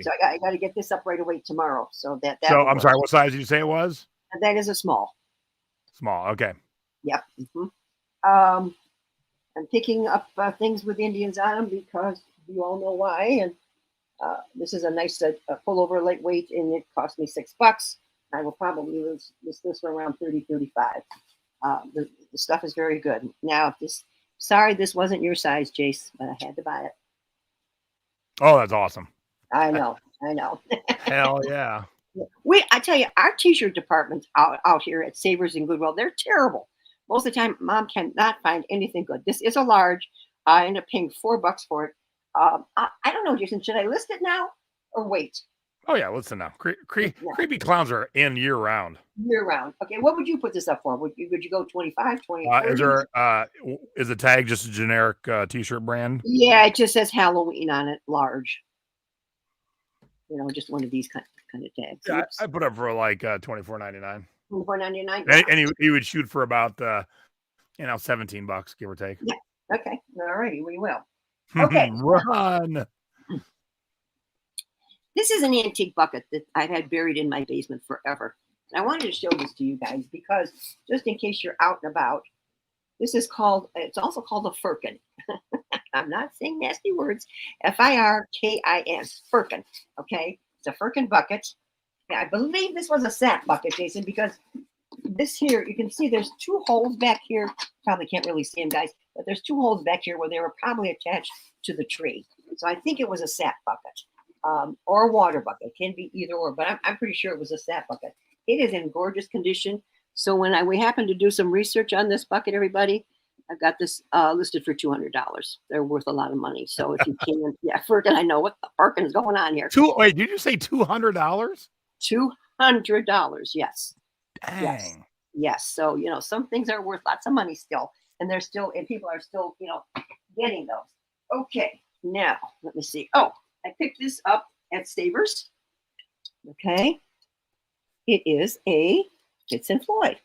So I got to get this up right away tomorrow. So that. So I'm sorry. What size did you say it was? That is a small. Small. Okay. Yep. Mm-hmm. I'm picking up things with Indians on them because you all know why. And this is a nice pullover, lightweight, and it cost me $6. I will probably list this for around $30, $35. The stuff is very good. Now, sorry, this wasn't your size, Jace, but I had to buy it. Oh, that's awesome. I know. Hell yeah. I tell you, our t-shirt departments out here at Savers and Goodwill, they're terrible. Most of the time, Mom cannot find anything good. This is a large. I ended up paying $4 for it. I don't know, Jason. Should I list it now or wait? Oh yeah, listen now. Creepy clowns are in year round. Year round. Okay, what would you put this up for? Would you go 25, 20? Is the tag just a generic t-shirt brand? Yeah, it just says Halloween on it, large. Just one of these kind of tags. Yeah, I put up for like $24.99. $24.99. And he would shoot for about $17, give or take. Yeah. Okay. All righty, we will. Okay. Run. This is an antique bucket that I've had buried in my basement forever. And I wanted to show this to you guys because just in case you're out and about, it's also called a firkin. I'm not saying nasty words. Firkin, firkin. Okay. It's a firkin bucket. Yeah, I believe this was a sap bucket, Jason, because this here, you can see there's two holes back here. Probably can't really see them, guys, but there's two holes back here where they were probably attached to the tree. So I think it was a sap bucket or a water bucket. It can be either or, but I'm pretty sure it was a sap bucket. It is in gorgeous condition. So when we happened to do some research on this bucket, everybody, I've got this listed for $200. They're worth a lot of money. So if you can, Firkin, I know what the Firkin is going on here. Wait, did you say $200? $200, yes. Dang. Yes. So, some things are worth lots of money still, and people are still, getting those. Okay. Now, let me see. Oh, I picked this up at Savers. Okay. It is a Fitz and Floyd.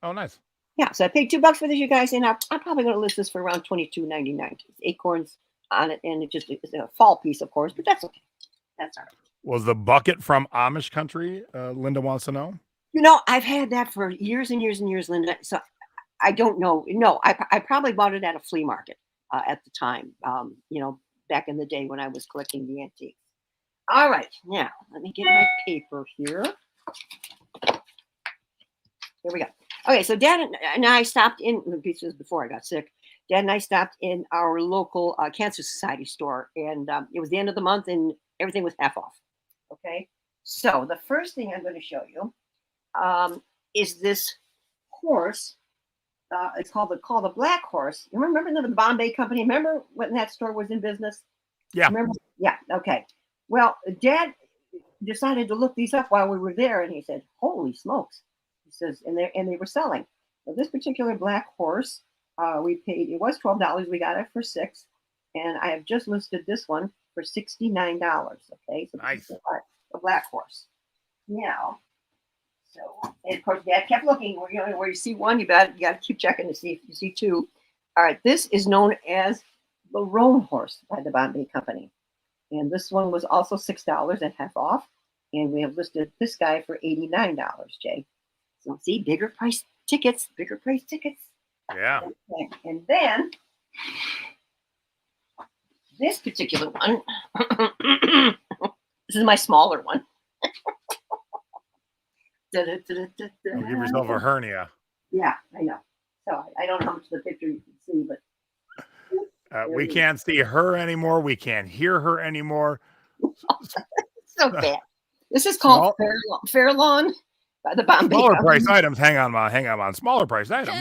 Oh, nice. Yeah. So I paid $2 for this, you guys, and I'm probably going to list this for around $22.99. Acorns on it, and it's a fall piece, of course, but that's okay. That's all right. Was the bucket from Amish country? Linda wants to know. I've had that for years and years and years, Linda. So I don't know. No, I probably bought it at a flea market at the time. Back in the day when I was collecting the antiques. All right, now let me get my paper here. Here we go. Okay, so Dad and I stopped in. This was before I got sick. Dad and I stopped in our local Cancer Society store, and it was the end of the month, and everything was half off. Okay, so the first thing I'm going to show you is this horse. It's called the Black Horse. You remember the Bombay Company? Remember when that store was in business? Yeah. Remember? Yeah. Okay. Well, Dad decided to look these up while we were there, and he said, "Holy smokes!" He says, and they were selling. So this particular black horse, we paid. It was $12. We got it for $6, and I have just listed this one for $69. Okay, so nice. This is a black horse. Now, so and of course, Dad kept looking. Where you see one, you got to keep checking to see if you see two. All right, this is known as the Roan horse by the Bombay Company, and this one was also $6 and half off. And we have listed this guy for $89, Jay. So see, bigger price tickets. Yeah. Okay. And then this particular one, this is my smaller one. Give yourself a hernia. Yeah, I know. So I don't know how much of the picture you can see, but we can't see her anymore. We can't hear her anymore. So bad. This is called Fairlawn by the Bombay Smaller Company. price items. Hang on. Smaller price items.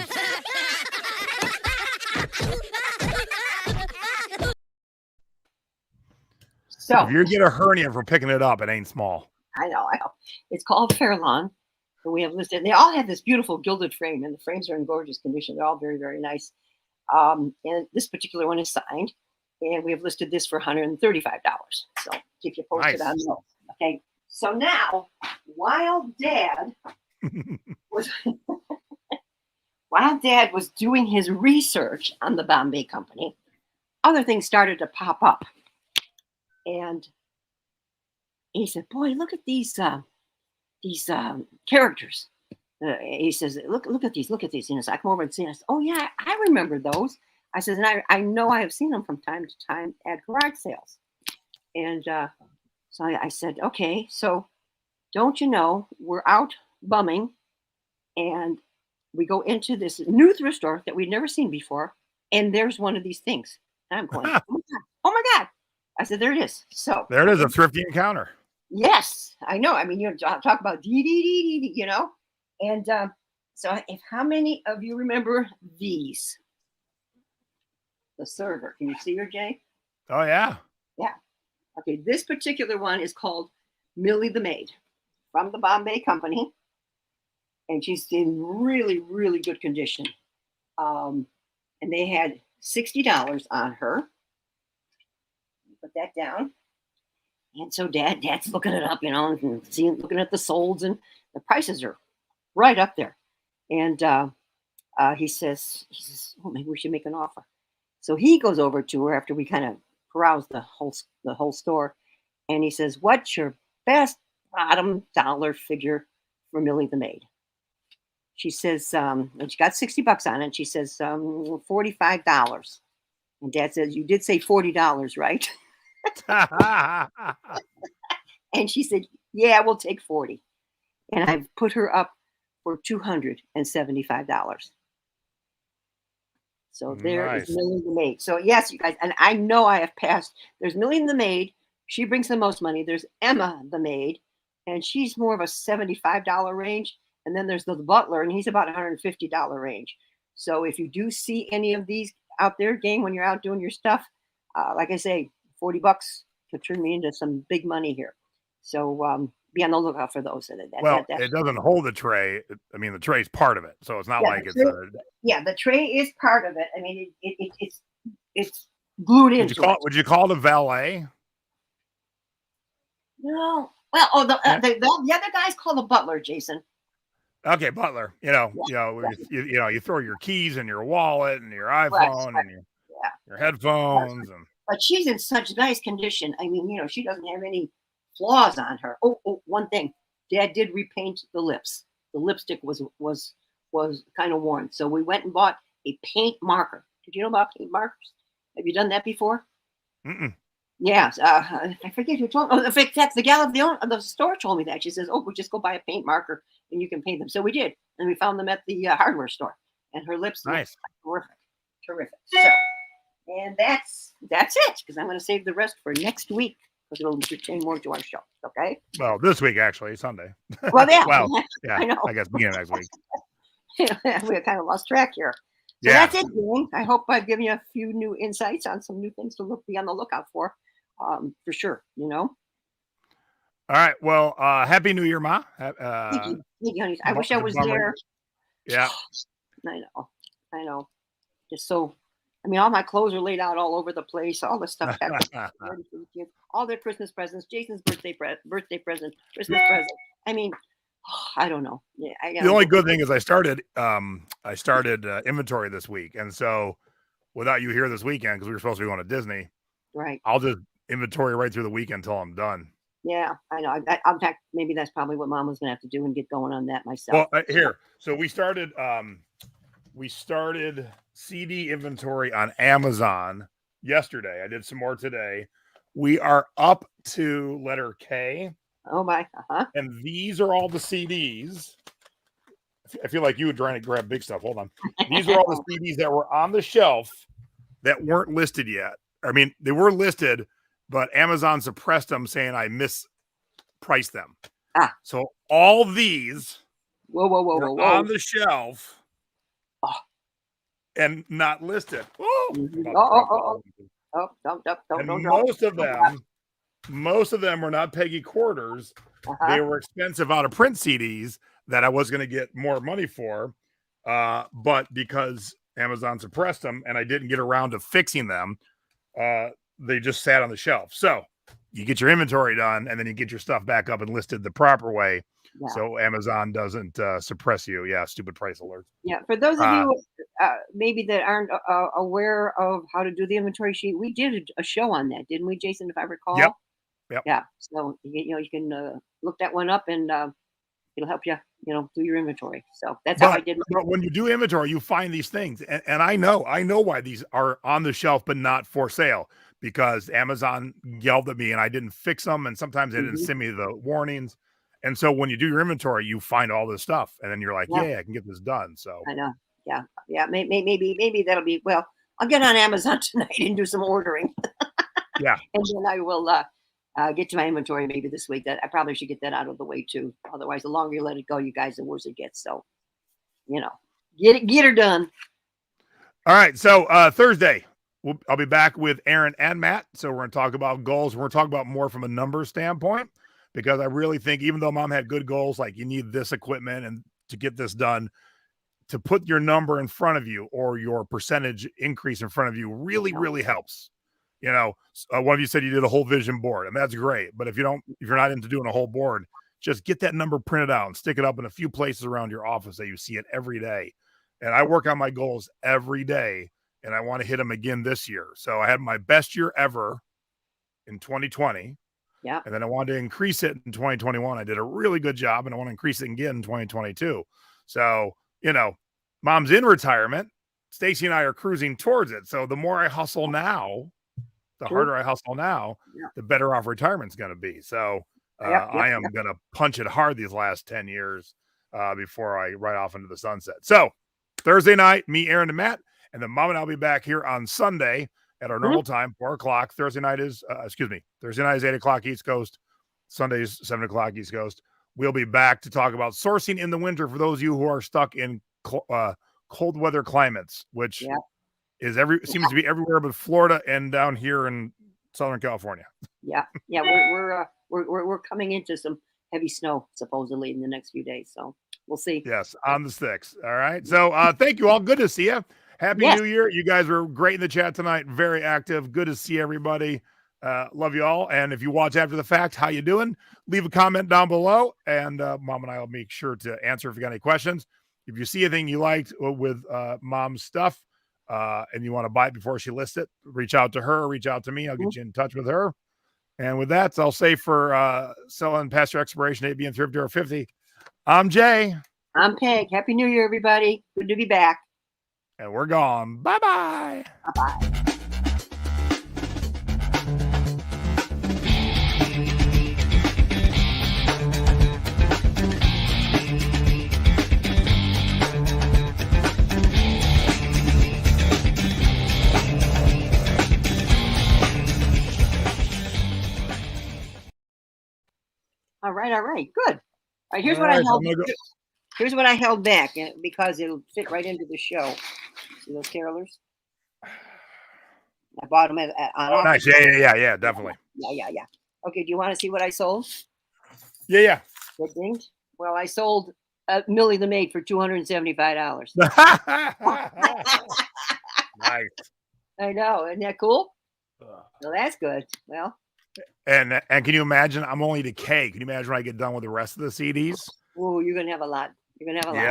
So if you get a hernia for picking it up, it ain't small. I know. It's called Fairlawn. And we have listed. They all have this beautiful gilded frame, and the frames are in gorgeous condition. They're all very, very nice. And this particular one is signed, and we have listed this for $135. So keep you posted on those. Okay. So now, while Dad was doing his research on the Bombay Company, other things started to pop up, and he said, "Boy, look at these characters." He says, "Look at these. And so I come over and see. And I said, "Oh yeah, I remember those." I said, "And I know I have seen them from time to time at garage sales." And so I said, "Okay, so don't you know we're out bumming, and we go into this new thrift store that we'd never seen before, and there's one of these things." And I'm going, "Oh my god!" I said, "There it is." So there it is, a thrifty encounter. Yes, I know. I mean, talk about you know. And so, how many of you remember these? The server. Can you see her, Jay? Oh yeah. Yeah. Okay. This particular one is called Millie the Maid from the Bombay Company, and she's in really, really good condition. And they had $60 on her. Put that down. And so Dad's looking it up, and looking at the solds, and the prices are right up there. And he says, "Oh, maybe we should make an offer." So he goes over to her after we kind of peruse the whole store, and he says, "What's your best bottom dollar figure for Millie the Maid?" She says, and she got $60 on it. She says, $45. And Dad says, "You did say $40, right?" And she said, "Yeah, we'll take 40. And I've put her up for $275. So there is Millie the Maid. So yes, you guys, and I know I have passed. There's Millie the Maid. She brings the most money. There's Emma the Maid, and she's more of a $75 range. And then there's the butler, and he's about $150 range. So if you do see any of these out there, gang, when you're out doing your stuff, like I say, $40 could turn me into some big money here. So be on the lookout for those. It doesn't hold the tray. I mean, the tray's part of it, so it's not like it's. The tray is part of it. I mean, it's glued into it. Would you call the valet? No. Well, the other guy's called the butler, Jason. Okay, butler. You throw your keys in your wallet and your iPhone and your headphones But she's in such nice condition. I mean, she doesn't have any flaws on her. Oh, one thing. Dad did repaint the lips. The lipstick was kind of worn. So we went and bought a paint marker. Did you know about paint markers? Have you done that before? Mm-mm. Yes. I forget who told me. Oh, in fact, that's the gal of the store told me that. She says, "Oh, we'll just go buy a paint marker and you can paint them." So we did, and we found them at the hardware store. And her lips look Nice. terrific. So, and that's it, because I'm going to save the rest for next week, because it'll pertain more to our show. Okay. Well, this week actually, Sunday. Well, yeah. Well, yeah. I know. I guess beginning of next week. We kind of lost track here. So Yeah. that's it, gang. I hope I've given you a few new insights on some new things to be on the lookout for sure. All right. Well, Happy New Year, Ma. Thank you, honey. I wish I was there. Yeah. I know. Just so, I mean, all my clothes are laid out all over the place. All the stuff ready for the kids. All their Christmas presents. Jason's birthday present. Christmas present. I mean, I don't know. Yeah, the only good thing is I started inventory this week, and so without you here this weekend, because we were supposed to be going to Disney, right? I'll just inventory right through the weekend until I'm done. Yeah, I know. In fact, maybe that's probably what Mom was going to have to do and get going on that myself. Well, here, so we started CD inventory on Amazon yesterday. I did some more today. We are up to letter K. Oh my! And these are all the CDs. I feel like you were trying to grab big stuff. Hold on. These are all the CDs that were on the shelf that weren't listed yet. I mean, they were listed, but Amazon suppressed them, saying I mispriced them. So all these whoa on the shelf and not listed. Don't most of them were not Peggy quarters. They were expensive out of print CDs that I was going to get more money for. But because Amazon suppressed them and I didn't get around to fixing them, they just sat on the shelf. So you get your inventory done and then you get your stuff back up and listed the proper way. Yeah. So Amazon doesn't suppress you. Yeah. Stupid price alerts. Yeah. For those of you maybe that aren't aware of how to do the inventory sheet, we did a show on that, didn't we, Jason, if I recall? Yep. Yeah. So, you can look that one up and it'll help you, do your inventory. So that's how I did. But when you do inventory, you find these things. And I know why these are on the shelf, but not for sale, because Amazon yelled at me and I didn't fix them. And sometimes they didn't send me the warnings. And so when you do your inventory, you find all this stuff and then you're like, yeah, I can get this done. So I know. Yeah. Maybe that'll be, well, I'll get on Amazon tonight and do some ordering. Yeah. And then I will get to my inventory maybe this week. That I probably should get that out of the way too. Otherwise, the longer you let it go, you guys, the worse it gets. So, get her done. All right. So Thursday, I'll be back with Aaron and Matt. So we're going to talk about goals. We're going to talk about more from a numbers standpoint, because I really think even though Mom had good goals, like you need this equipment and to get this done, to put your number in front of you or your percentage increase in front of you really helps. One of you said you did a whole vision board, and that's great. But if you're not into doing a whole board, just get that number printed out and stick it up in a few places around your office that you see it every day. And I work on my goals every day, and I want to hit them again this year. So I had my best year ever in 2020. Yeah. And then I wanted to increase it in 2021. I did a really good job, and I want to increase it again in 2022. So, Mom's in retirement. Stacy and I are cruising towards it. So the more I hustle now, the harder I hustle now, the better off retirement's going to be. So I am going to punch it hard these last 10 years before I ride off into the sunset. So Thursday night, me, Aaron, and Matt, and then Mom and I'll be back here on Sunday at our normal time, 4:00. Thursday night is 8:00 East Coast. Sunday is 7:00 East Coast. We'll be back to talk about sourcing in the winter for those of you who are stuck in cold weather climates, which seems to be everywhere but Florida and down here in Southern California. Yeah, we're coming into some heavy snow supposedly in the next few days, so we'll see. Yes, on the sticks. All right. So thank you all. Good to see you. Happy New Year. You guys were great in the chat tonight. Very active. Good to see everybody. Love you all. And if you watch after the fact, how you doing? Leave a comment down below, and Mom and I will make sure to answer if you got any questions. If you see anything you liked with Mom's stuff and you want to buy it before she lists it, reach out to her, reach out to me. I'll get you in touch with her. And with that, I'll say for selling past your expiration date being thrifty or 50, I'm Jay. I'm Peg. Happy New Year, everybody. Good to be back. And we're gone. Bye-bye. Bye-bye. All right. Good. All right. Here's All what I right, so I'm held. gonna go. Here's what I held back because it'll fit right into the show. See those carolers? I bought them on Oh, offer. nice. Yeah, definitely. Yeah. Okay. Do you want to see what I sold? Yeah. That dinged? Well, I sold Millie the maid for $275. Nice. I know. Isn't that cool? Well, that's good. Well, And can you imagine? I'm only to K. Can you imagine when I get done with the rest of the CDs? oh, you're gonna have a lot. You're gonna have a lot.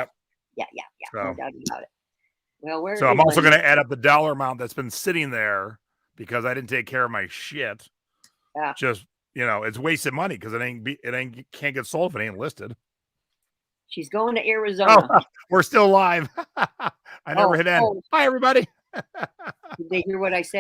Yep. Yeah. No So, doubt about it. Well, where so I'm is also my- going to add up the dollar amount that's been sitting there because I didn't take care of my shit. Yeah. Just it's wasted money because it can't get sold if it ain't listed. She's going to Arizona. Oh, we're still live. I never hit end. Bye, everybody. Did they hear what I said?